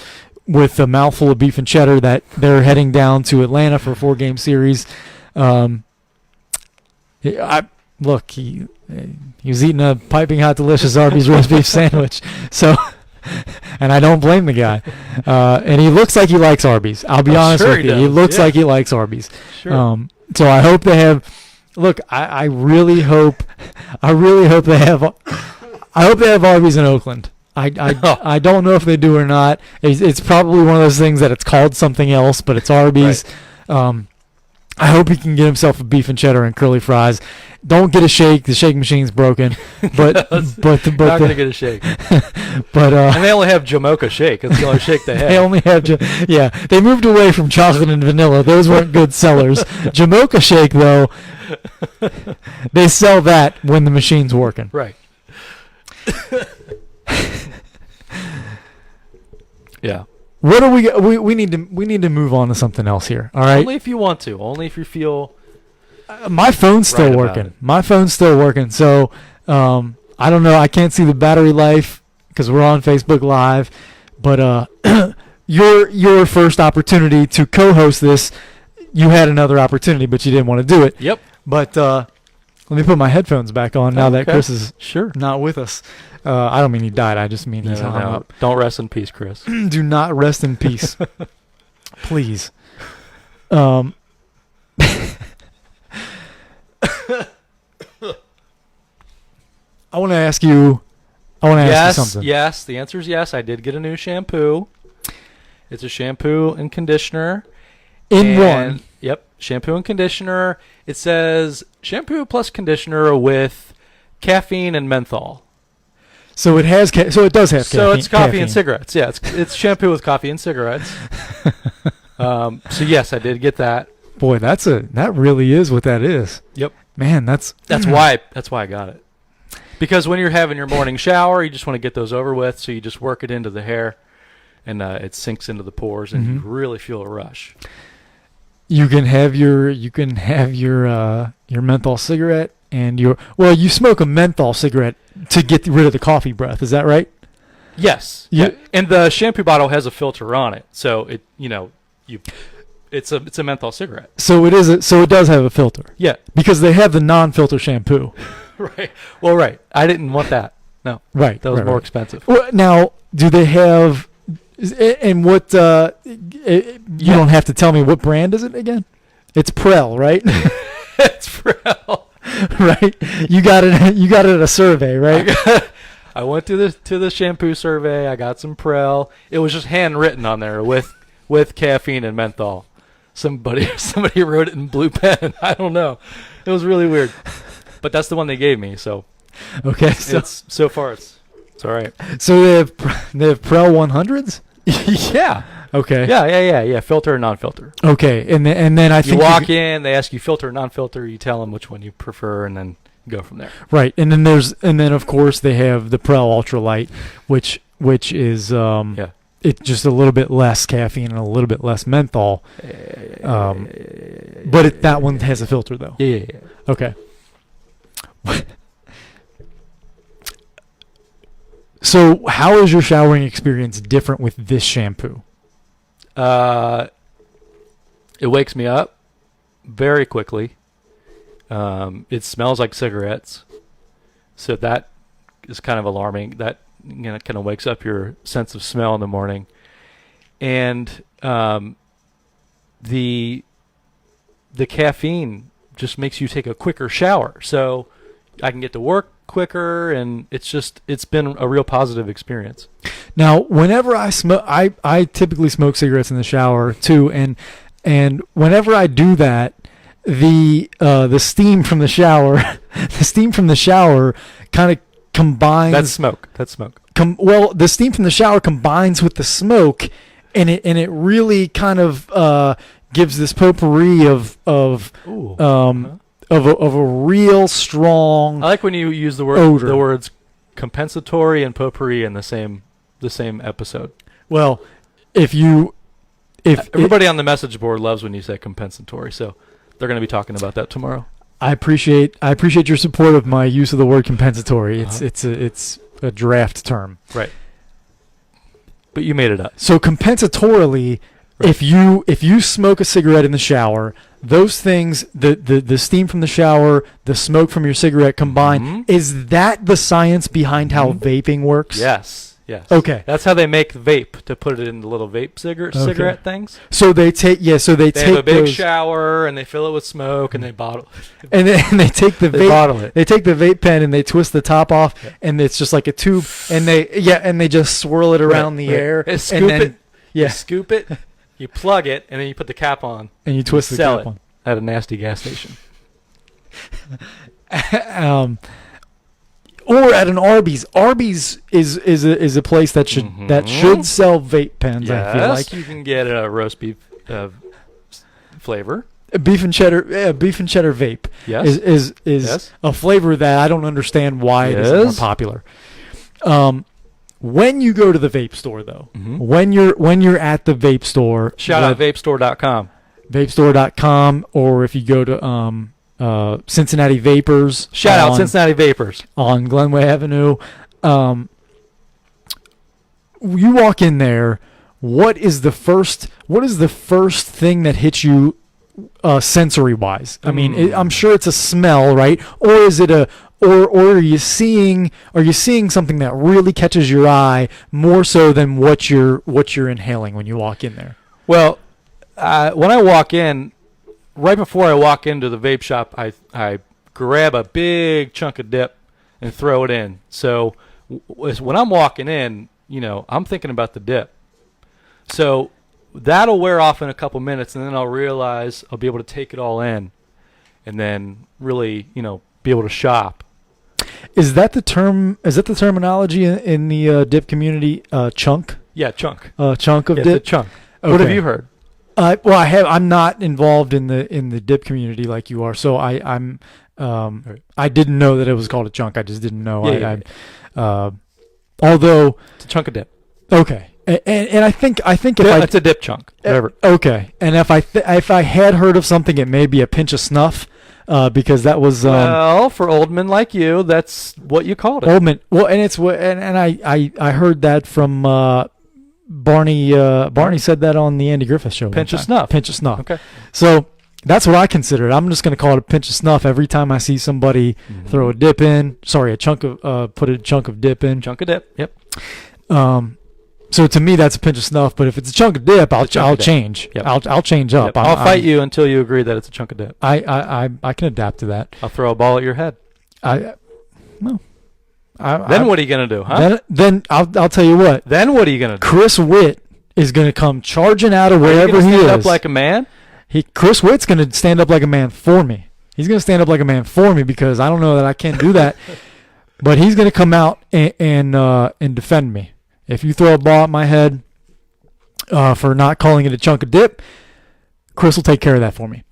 with a mouthful of beef and cheddar, that they're heading down to Atlanta for a 4-game series. He was eating a piping hot, delicious Arby's roast beef sandwich. So, and I don't blame the guy. And he looks like he likes Arby's. I'll be honest with you. He looks like he likes Arby's. Sure. So I hope they have. Look, I really hope they have. I hope they have Arby's in Oakland. I don't know if they do or not. It's probably one of those things that it's called something else, but it's Arby's. Right. I hope he can get himself a beef and cheddar and curly fries. Don't get a shake. The shake machine's broken. But not gonna get a shake. But and they only have Jamocha shake. It's the only shake they have. They only have They moved away from chocolate and vanilla. Those weren't good sellers. Jamocha shake though, they sell that when the machine's working. Right. Yeah. What are we need to move on to something else here. All right. Only if you want to. Only if you feel. My phone's still working. My phone's still working. So I don't know. I can't see the battery life because we're on Facebook Live. But your first opportunity to co-host this, you had another opportunity, but you didn't want to do it. Yep. But let me put my headphones back on now that Chris is not with us. I don't mean he died. I just mean he's hung up. Don't rest in peace, Chris. Do not rest in peace. Please. I want to ask you something. Yes, the answer is yes. I did get a new shampoo. It's a shampoo and conditioner. In one. Yep, shampoo and conditioner. It says shampoo plus conditioner with caffeine and menthol. So it has. So it does have. So it's coffee caffeine. and cigarettes. Yeah, it's shampoo with coffee and cigarettes. So yes, I did get that. Boy, that really is what that is. Yep. Man, that's why I got it. Because when you're having your morning shower, you just want to get those over with. So you just work it into the hair, and it sinks into the pores, and you really feel a rush. You can have your menthol cigarette and you smoke a menthol cigarette to get rid of the coffee breath. Is that right? Yes. Yeah. And the shampoo bottle has a filter on it, so it's a menthol cigarette. So it does have a filter. Yeah. Because they have the non-filter shampoo. Right. Well, right. I didn't want that. No. Right. That was more expensive. Well, now, do they have? And what? You don't have to tell me what brand is it again. It's Prel, right? It's Prel. Right. You got it. You got it at a survey, right? I went to the shampoo survey. I got some Prel. It was just handwritten on there with caffeine and menthol. Somebody wrote it in blue pen. I don't know. It was really weird. But that's the one they gave me. So okay. So far it's all right. So they have Prel 100s. Yeah. Okay. Yeah. Filter and non-filter. Okay, and then I think you walk in, they ask you filter or non-filter. You tell them which one you prefer, and then go from there. Right, and then of course they have the Prel Ultralight, which is it's just a little bit less caffeine and a little bit less menthol. But that one has a filter though. Yeah. Okay. So how is your showering experience different with this shampoo? It wakes me up very quickly. It smells like cigarettes, so that is kind of alarming. That kind of wakes up your sense of smell in the morning, and the caffeine just makes you take a quicker shower, so I can get to work quicker, and it's been a real positive experience. Now, whenever I smoke, I typically smoke cigarettes in the shower too, and whenever I do that, the steam from the shower, kind of combines. That's smoke. The steam from the shower combines with the smoke, and it really kind of gives this potpourri of of a real strong. I like when you use the Odor. words compensatory and potpourri in the same episode. Well, if Everybody on the message board loves when you say compensatory, so they're going to be talking about that tomorrow. I appreciate your support of my use of the word compensatory. It's a draft term. Right. But you made it up. So compensatorily, Right. if you smoke a cigarette in the shower, those things, the steam from the shower, the smoke from your cigarette combined, is that the science behind how vaping works? Yes. Okay. That's how they make vape, to put it in the little vape cigarette things. So they take They have a big those, shower and they fill it with smoke and they bottle. and they take the They bottle it. They take the vape pen and they twist the top off, and it's just like a tube, and they just swirl it around the air, And and scoop then, it. yeah, You scoop it. You plug it, and then you put the cap on. and you twist the Sell cap it on. at a nasty gas station. Or at an Arby's. Arby's is a place that should sell vape pens. I feel like you can get a roast beef flavor. beef and cheddar vape. Yes. is Yes. a flavor that I don't understand why it isn't more Yes. popular. When you go to the vape store, though, Mhm. when you're at the vape store, Shout out vapestore.com. vapestore.com, or if you go to Cincinnati Vapors, Shout out Cincinnati Vapors. on Glenway Avenue. You walk in there. What is the first thing that hits you sensory wise? I mean, I'm sure it's a smell, right? Or is it or are you seeing something that really catches your eye more so than what you're inhaling when you walk in there? Well, when I walk in, right before I walk into the vape shop, I grab a big chunk of dip and throw it in. So when I'm walking in, I'm thinking about the dip. So that'll wear off in a couple minutes, and then I'll realize I'll be able to take it all in, and then really, be able to shop. Is that the terminology in the dip community? Chunk. Yeah, chunk. Chunk of Yeah, dip. the chunk. What have Okay. you heard? I'm not involved in the dip community like you are, so I didn't know that it was called a chunk. I just didn't know. Although It's a chunk of dip. okay, and I think if It's a dip chunk. Whatever. okay, and if I had heard of something, it may be a pinch of snuff, because that was Well, for old men like you, that's what you called it. Oldman. Well, and it's what and I heard that from Barney. Barney said that on the Andy Griffith show. Pinch one of time. snuff. Pinch of snuff. Okay. So that's what I consider it. I'm just going to call it a pinch of snuff every time I see somebody throw a dip in. Sorry, a chunk of put a chunk of dip in. Chunk of dip. Yep. So to me, that's a pinch of snuff. But if it's a chunk of dip, I'll chunk of dip. change. Yep. I'll change up. Yep. I'll fight you until you agree that it's a chunk of dip. I can adapt to that. I'll throw a ball at your head. Then Then what are you gonna do, huh? Then I'll tell you what. Then what are you gonna do? Chris Witt is going to come charging out of Are you wherever gonna he stand is. up like a man? Chris Witt's going to stand up like a man for me. He's going to stand up like a man for me because I don't know that I can do that. But he's going to come out and defend me. If you throw a ball at my head for not calling it a chunk of dip, Chris will take care of that for me.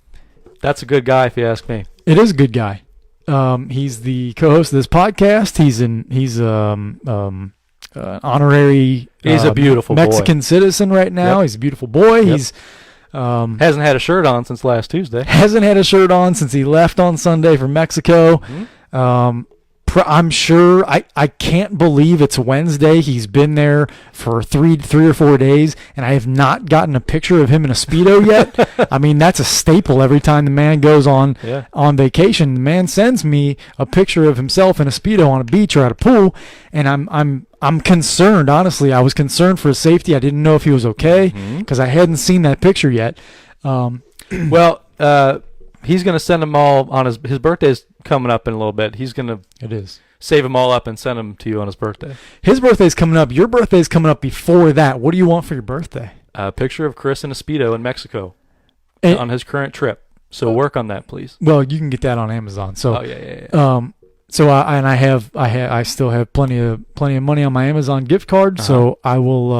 That's a good guy, if you ask me. It is a good guy. He's the co-host of this podcast. He's honorary. He's a beautiful Mexican citizen right now. Yep. He's a beautiful boy. Yep. He's Hasn't had a shirt on since last Tuesday. hasn't had a shirt on since he left on Sunday for Mexico. I'm sure. I can't believe it's Wednesday. He's been there for three or 4 days, and I have not gotten a picture of him in a Speedo yet. I mean, that's a staple every time the man goes on vacation. The man sends me a picture of himself in a Speedo on a beach or at a pool, and I'm concerned. Honestly, I was concerned for his safety. I didn't know if he was okay because I hadn't seen that picture yet. Well, he's going to send them all on his birthday's coming up in a little bit. He's going to save them all up and send them to you on his birthday. His birthday's coming up. Your birthday's coming up before that. What do you want for your birthday? A picture of Chris in a Speedo in Mexico And- on his current trip. So work on that, please. Well, you can get that on Amazon. So yeah. So I still have plenty of money on my Amazon gift card. So I will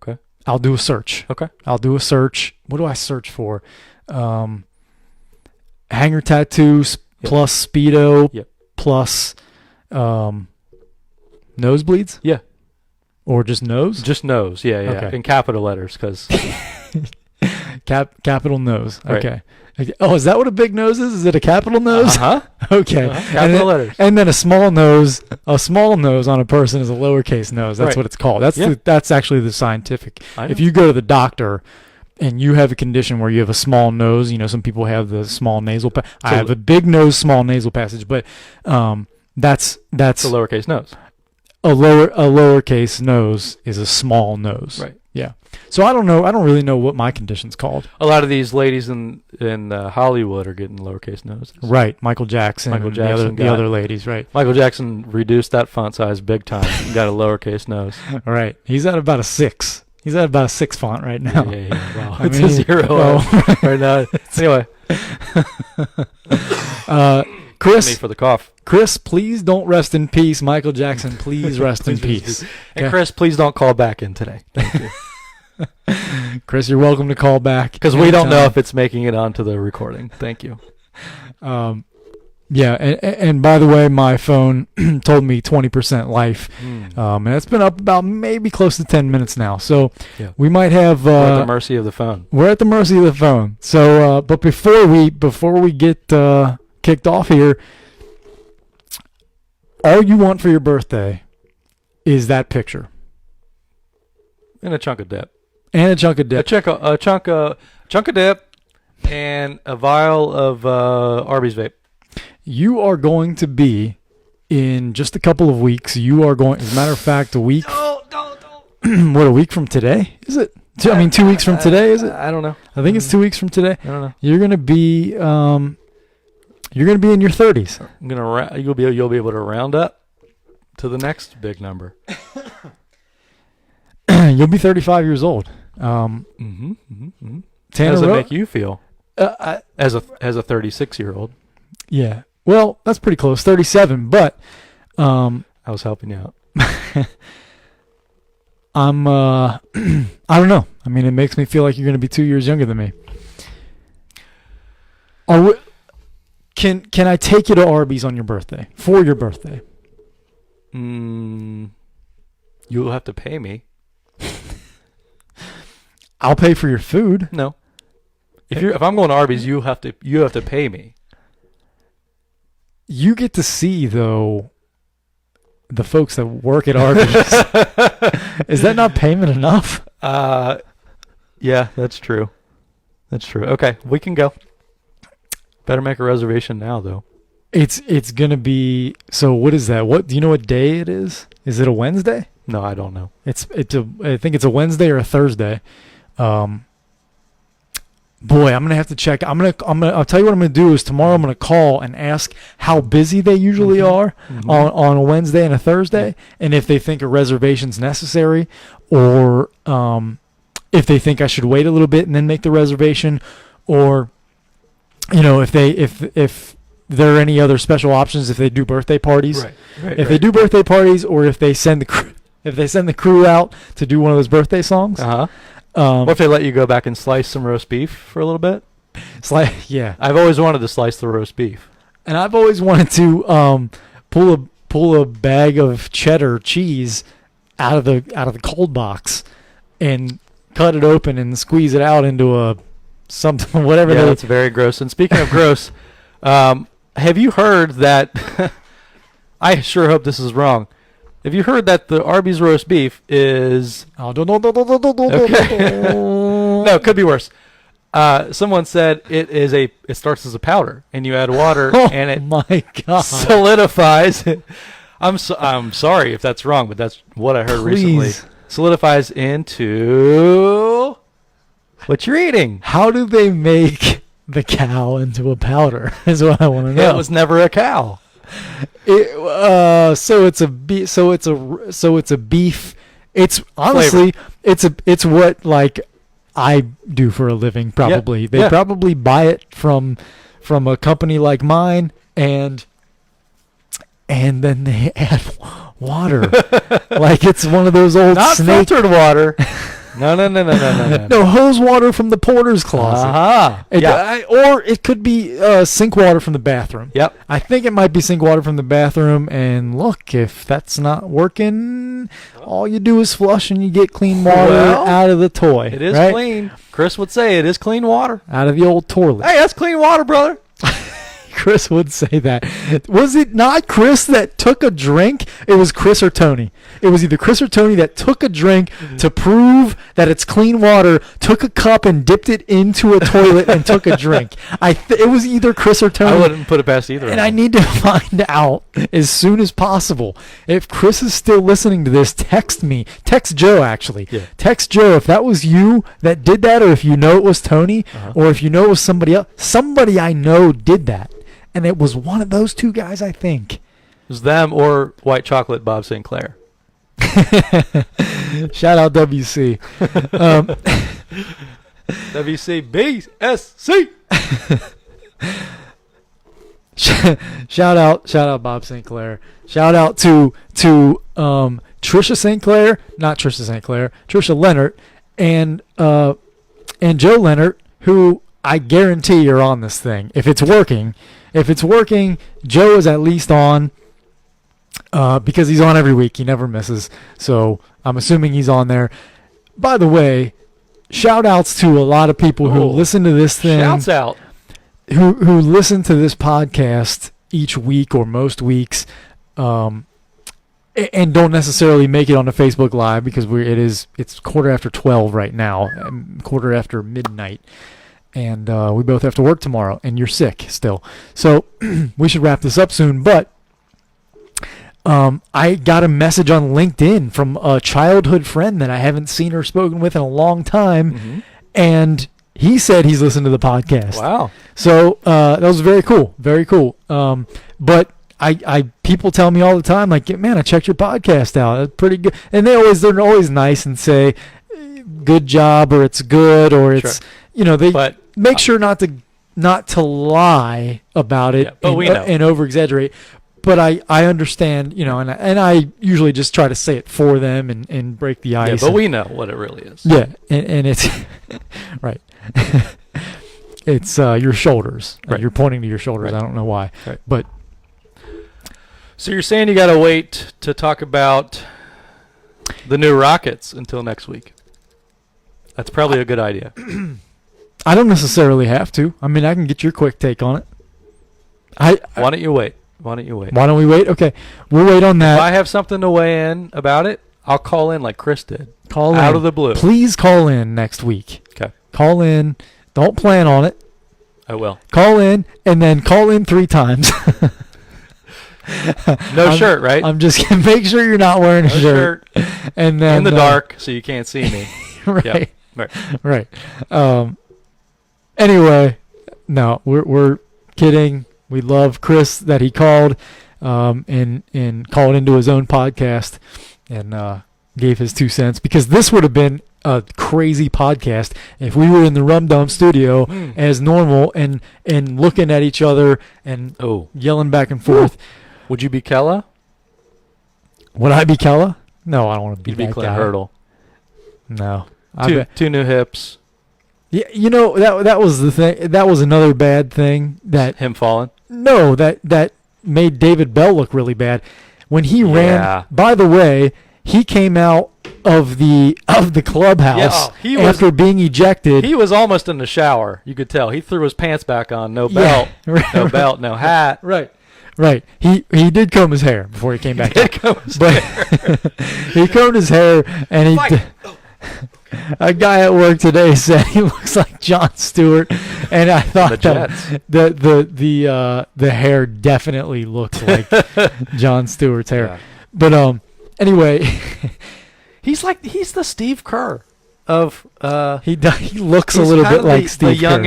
Okay. I'll do a search. Okay. I'll do a search. What do I search for? Hanger tattoos, plus Speedo Yep. plus nosebleeds? Yeah. Or just nose? Just nose. Yeah, yeah. Okay. In capital letters, because Capital nose. Right. Okay. Oh, is that what a big nose is? Is it a capital nose? Okay. Capital letters. And then a small nose on a person is a lowercase nose. That's Right. what it's called. That's Yeah. that's actually the scientific. I know. If you go to the doctor and you have a condition where you have a small nose, some people have the small nasal I have a big nose, small nasal passage, but that's It's a lowercase nose. a lowercase nose is a small nose. Right. Yeah. So I don't know. I don't really know what my condition's called. A lot of these ladies in Hollywood are getting lowercase noses. Right. Michael Jackson. Michael and Jackson the got- other ladies. Right. Michael Jackson reduced that font size big time. He got a lowercase nose. All right. He's at about a 6. He's at about a 6 font right now. Yeah. Wow. I It's mean, a 0 oh. right now. Anyway, Chris, me for the cough. Chris, please don't rest in peace. Michael Jackson, please rest in peace. And Okay. Chris, please don't call back in today. Thank you. Chris, you're welcome to call back Because we don't know anytime. if it's making it onto the recording. Thank you. Yeah, and by the way, my phone told me 20% life, and it's been up about maybe close to 10 minutes now. So Yeah. we might have. We're at the mercy of the phone. We're at the mercy of the phone. So, but before we get kicked off here, all you want for your birthday is that picture And a chunk of dip. and a chunk of dip. A chunk of dip and a vial of Arby's vape. You are going to be in just a couple of weeks. You are going, as a matter of fact, a week. Don't. What, a week from today? Is it? 2 weeks from today, is it? I don't know. I think it's 2 weeks from today. I don't know. You're gonna be in your 30s. I'm gonna you'll be able to round up to the next big number. You'll be 35 years old. How Tanner does it Ro- make you feel as a 36-year-old? Yeah. Well, that's pretty close. 37, but I was helping you out. I'm I don't know. I mean, it makes me feel like you're going to be 2 years younger than me. Can I take you to Arby's on your birthday? For your birthday? You'll have to pay me. I'll pay for your food. No. If I'm going to Arby's, you have to pay me. You get to see, though, the folks that work at Arby's. Is that not payment enough? Yeah, that's true. That's true. Okay, we can go. Better make a reservation now, though. It's gonna be. So what is that? What do you know? What day it is? Is it a Wednesday? No, I don't know. I think it's a Wednesday or a Thursday. Boy, I'm gonna have to check. I'll tell you what I'm gonna do is tomorrow I'm gonna call and ask how busy they usually are on a Wednesday and a Thursday, and if they think a reservation's necessary, or if they think I should wait a little bit and then make the reservation, or if there are any other special options if they do birthday parties. Right. If they do birthday parties, or if they send the crew out to do one of those birthday songs. What if they let you go back and slice some roast beef for a little bit? Yeah. I've always wanted to slice the roast beef. And I've always wanted to pull a bag of cheddar cheese out of the cold box and cut it open and squeeze it out into a something whatever. Yeah, that's very gross. And speaking of gross, have you heard that? I sure hope this is wrong. Have you heard that the Arby's roast beef is Okay. no, it could be worse. Someone said it starts as a powder, and you add water, and it my God. solidifies. I'm sorry if that's wrong, but that's what I heard recently. Please. Solidifies into what you're eating. How do they make the cow into a powder? Is what I want to know. It was never a cow. So it's a beef. It's honestly it's what like I do for a living. Probably they probably buy it from a company like mine, and then they add water like it's one of those old Not snake. filtered water. No. No, hose water from the porter's closet. Aha. Yeah. Or it could be sink water from the bathroom. Yep. I think it might be sink water from the bathroom. And look, if that's not working, all you do is flush and you get clean water Well, out of the toy. It is right? clean. Chris would say it is clean water. Out of the old toilet. Hey, that's clean water, brother. Chris would say that. Was it not Chris that took a drink? It was Chris or Tony. It was either Chris or Tony that took a drink to prove that it's clean water, took a cup and dipped it into a toilet and took a drink. It was either Chris or Tony. I wouldn't put it past either. And I need to find out as soon as possible. If Chris is still listening to this, text me. Text Joe, actually. Yeah. Text Joe if that was you that did that, or if you know it was Tony, or if you know it was somebody else. Somebody I know did that. And it was one of those two guys, I think. It was them or White Chocolate Bob Sinclair. Shout out WC. WCBSC. Shout out Bob Sinclair. Shout out to Trisha Sinclair, not Trisha Sinclair, Trisha Leonard, and Joe Leonard, who I guarantee are on this thing. If it's working, Joe is at least on, because he's on every week. He never misses. So I'm assuming he's on there. By the way, shout outs to a lot of people who listen to this thing. Shouts out. Who listen to this podcast each week or most weeks, and don't necessarily make it on the Facebook Live because it's 12:15 right now, 12:15 midnight. And we both have to work tomorrow, and you're sick still. So we should wrap this up soon. But I got a message on LinkedIn from a childhood friend that I haven't seen or spoken with in a long time, and he said he's listened to the podcast. Wow. So that was very cool, very cool. But I people tell me all the time, like, man, I checked your podcast out. It's pretty good, and they're always nice and say, good job, or it's good, or it's they make sure not to lie about it, but we know. And over exaggerate. But I understand, and I usually just try to say it for them and break the ice. Yeah, but we know what it really is. Yeah, and it's right. It's your shoulders. Right. You're pointing to your shoulders. Right. I don't know why, Right. but So you're saying you got to wait to talk about the new Rockets until next week? That's probably a good idea. I don't necessarily have to. I mean, I can get your quick take on it. Why don't you wait? Why don't we wait? Okay, we'll wait on that. If I have something to weigh in about it, I'll call in like Chris did. Call out in. of the blue. Please call in next week. Okay. Call in. Don't plan on it. I will. Call in, and then call in 3 times. No shirt, right? I'm just going to make sure you're not wearing a No shirt. And then in the dark, so you can't see me. Right. Yep. Right. Anyway, no, we're kidding. We love Chris that he called and called into his own podcast and gave his 2 cents, because this would have been a crazy podcast if we were in the Rum Dum studio as normal and looking at each other and yelling back and forth. Would you be Kella? Would I be Kella? No, I don't want to be You'd be that Clint guy. Hurdle. No. Two new hips. Yeah, that was the thing. That was another bad thing that Him falling. No, that made David Bell look really bad when he ran. Yeah. By the way, he came out of the clubhouse after being ejected. He was almost in the shower. You could tell. He threw his pants back on. No belt. Right, no belt. No hat. Right. He did comb his hair before he came back. He combed his hair, and he. A guy at work today said he looks like Jon Stewart, and I thought the hair definitely looks like Jon Stewart's hair. Yeah. But anyway, he's the Steve Kerr of he looks a little bit like Steve Kerr.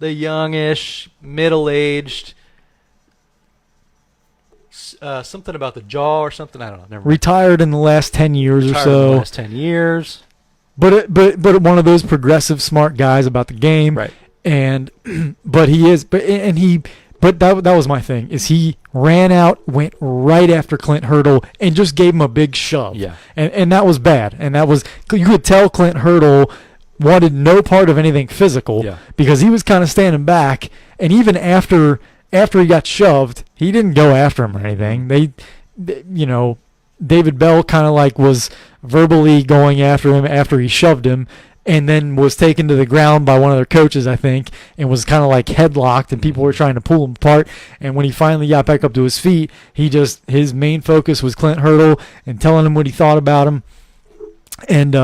The youngish, middle-aged. Something about the jaw or something. I don't know. Never mind. Retired in the last 10 years or so. In the last 10 years. But one of those progressive, smart guys about the game. Right. And but he But that was my thing, is he ran out, went right after Clint Hurdle, and just gave him a big shove. Yeah. And that was bad. And that was, you could tell Clint Hurdle wanted no part of anything physical, Yeah. because he was kind of standing back. And even after he got shoved, he didn't go after him or anything. They you know, David Bell kind of like was verbally going after him after he shoved him, and then was taken to the ground by one of their coaches, I think, and was kind of like headlocked, and people were trying to pull him apart. And when he finally got back up to his feet, his main focus was Clint Hurdle and telling him what he thought about him. And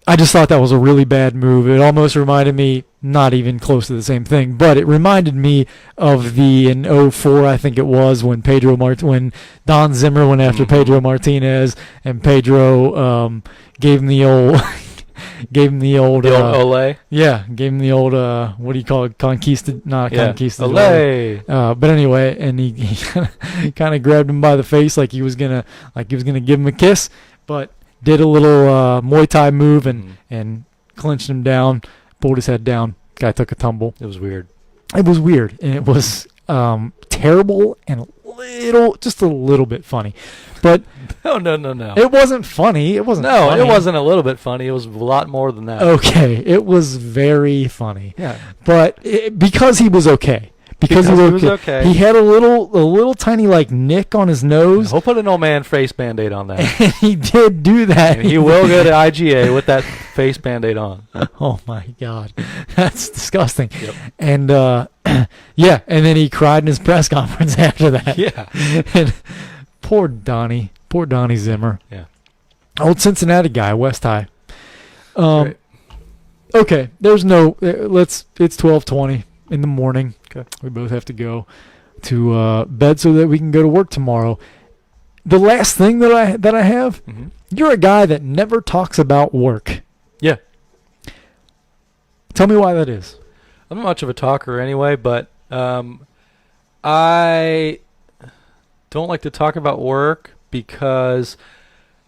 I just thought that was a really bad move. It almost reminded me, not even close to the same thing, but it reminded me of in 04, I think it was, when when Don Zimmer went after Pedro Martinez, and Pedro gave him the old Ole. Yeah, gave him the old what do you call it? Conquistador. Ole. But anyway, and he kind of grabbed him by the face like he was gonna give him a kiss, but did a little Muay Thai move and clinched him down, pulled his head down. Guy took a tumble. It was weird. It was weird, and it was terrible and just a little bit funny. But No. it wasn't funny. It wasn't. No, funny. it wasn't a little bit funny. It was a lot more than that. Okay, it was very funny. Yeah. But because he was okay. Because he was okay. He had a little tiny like nick on his nose. We'll put an old man face Band-Aid on that. And he did do that. And he will go to IGA with that face Band-Aid on. Oh my God, that's disgusting. Yep. And yeah, and then he cried in his press conference after that. Yeah. And poor Donnie Zimmer. Yeah. Old Cincinnati guy, West High. Right. Okay, there's no. It's 12:20 in the morning. Okay. We both have to go to bed so that we can go to work tomorrow. The last thing that I have, you're a guy that never talks about work. Yeah. Tell me why that is. I'm not much of a talker anyway, but I don't like to talk about work because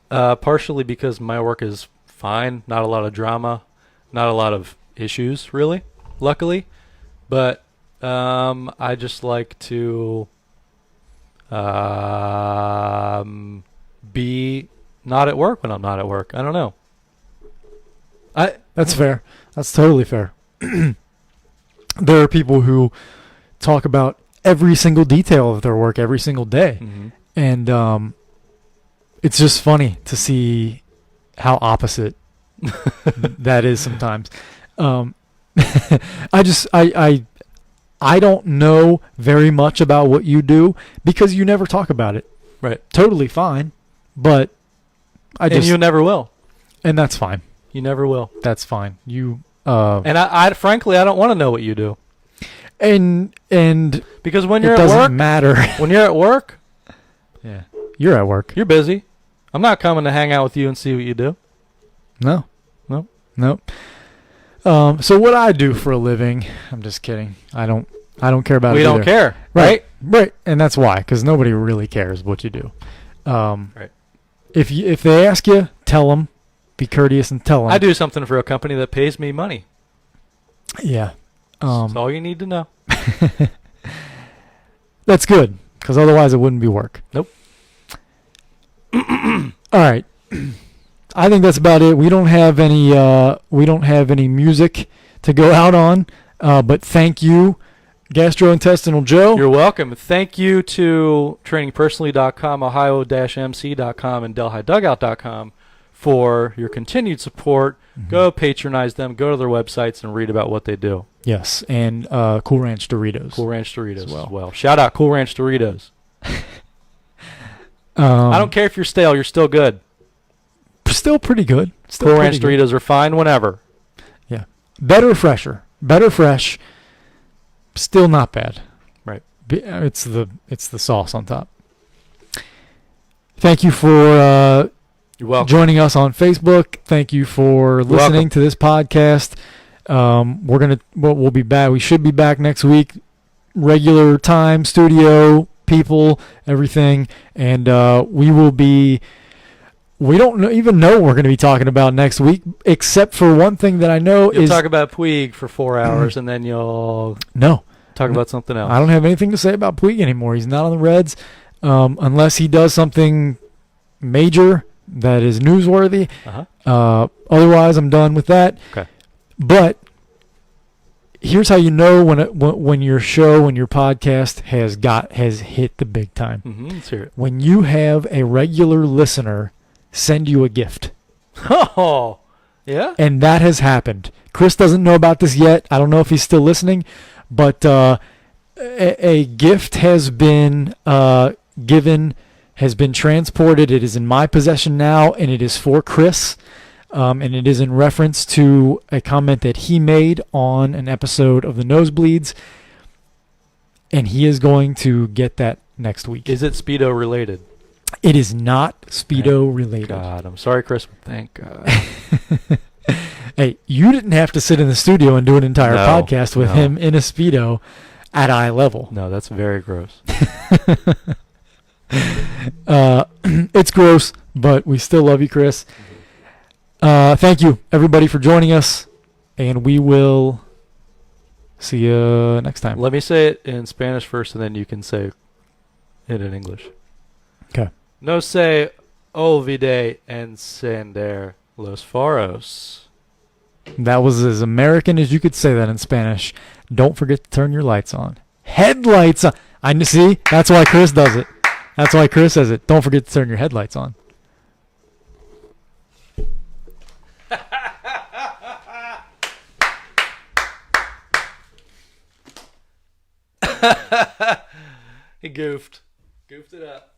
partially because my work is fine, not a lot of drama, not a lot of issues really, luckily, but I just like to be not at work when I'm not at work. I don't know. That's fair. That's totally fair. There are people who talk about every single detail of their work every single day. And it's just funny to see how opposite that is sometimes. I don't know very much about what you do because you never talk about it. Right. Totally fine, but and you never will. And that's fine. You never will. That's fine. You and I frankly I don't want to know what you do. And because when you're it at doesn't work, matter. When you're at work, yeah, you're at work. You're busy. I'm not coming to hang out with you and see what you do. No. So what I do for a living, I'm just kidding. I don't care about it. We don't care, right? Right. And that's why, because nobody really cares what you do. Right. If they ask you, tell them. Be courteous and tell them. I do something for a company that pays me money. Yeah. That's all you need to know. That's good, because otherwise it wouldn't be work. Nope. All right. I think that's about it. We don't have any music to go out on, but thank you, Gastrointestinal Joe. You're welcome. Thank you to trainingpersonally.com, ohio-mc.com, and delhidugout.com for your continued support. Go patronize them. Go to their websites and read about what they do. Yes, and Cool Ranch Doritos. Cool Ranch Doritos as well. Shout out Cool Ranch Doritos. I don't care if you're stale. You're still good. Still pretty good. Cool Ranch Doritos are fine whenever. Yeah. Better fresh. Still not bad. Right. It's the sauce on top. Thank you for You're welcome. joining us on Facebook. Thank you for listening to this podcast. We'll be back. We should be back next week. Regular time, studio, people, everything, and we will be. We don't even know what we're going to be talking about next week, except for one thing that I know You'll talk about Puig for 4 hours, and then you'll... No. Talk about something else. I don't have anything to say about Puig anymore. He's not on the Reds unless he does something major that is newsworthy. Otherwise, I'm done with that. Okay. But here's how you know when your podcast has hit the big time. Let's hear it. When you have a regular listener send you a gift. Oh, yeah? And that has happened. Chris doesn't know about this yet. I don't know if he's still listening, but a gift has been given, has been transported. It is in my possession now, and it is for Chris. And it is in reference to a comment that he made on an episode of the Nosebleeds. And he is going to get that next week. Is it Speedo related? It is not Speedo related. God, I'm sorry, Chris. Thank God. Hey, you didn't have to sit in the studio and do an entire podcast with him in a Speedo at eye level. No, that's very gross. It's gross, but we still love you, Chris. Thank you, everybody, for joining us, and we will see you next time. Let me say it in Spanish first, and then you can say it in English. Okay. No se olvide encender los faros. That was as American as you could say that in Spanish. Don't forget to turn your lights on. Headlights on. I see. That's why Chris does it. That's why Chris says it. Don't forget to turn your headlights on. He goofed it up.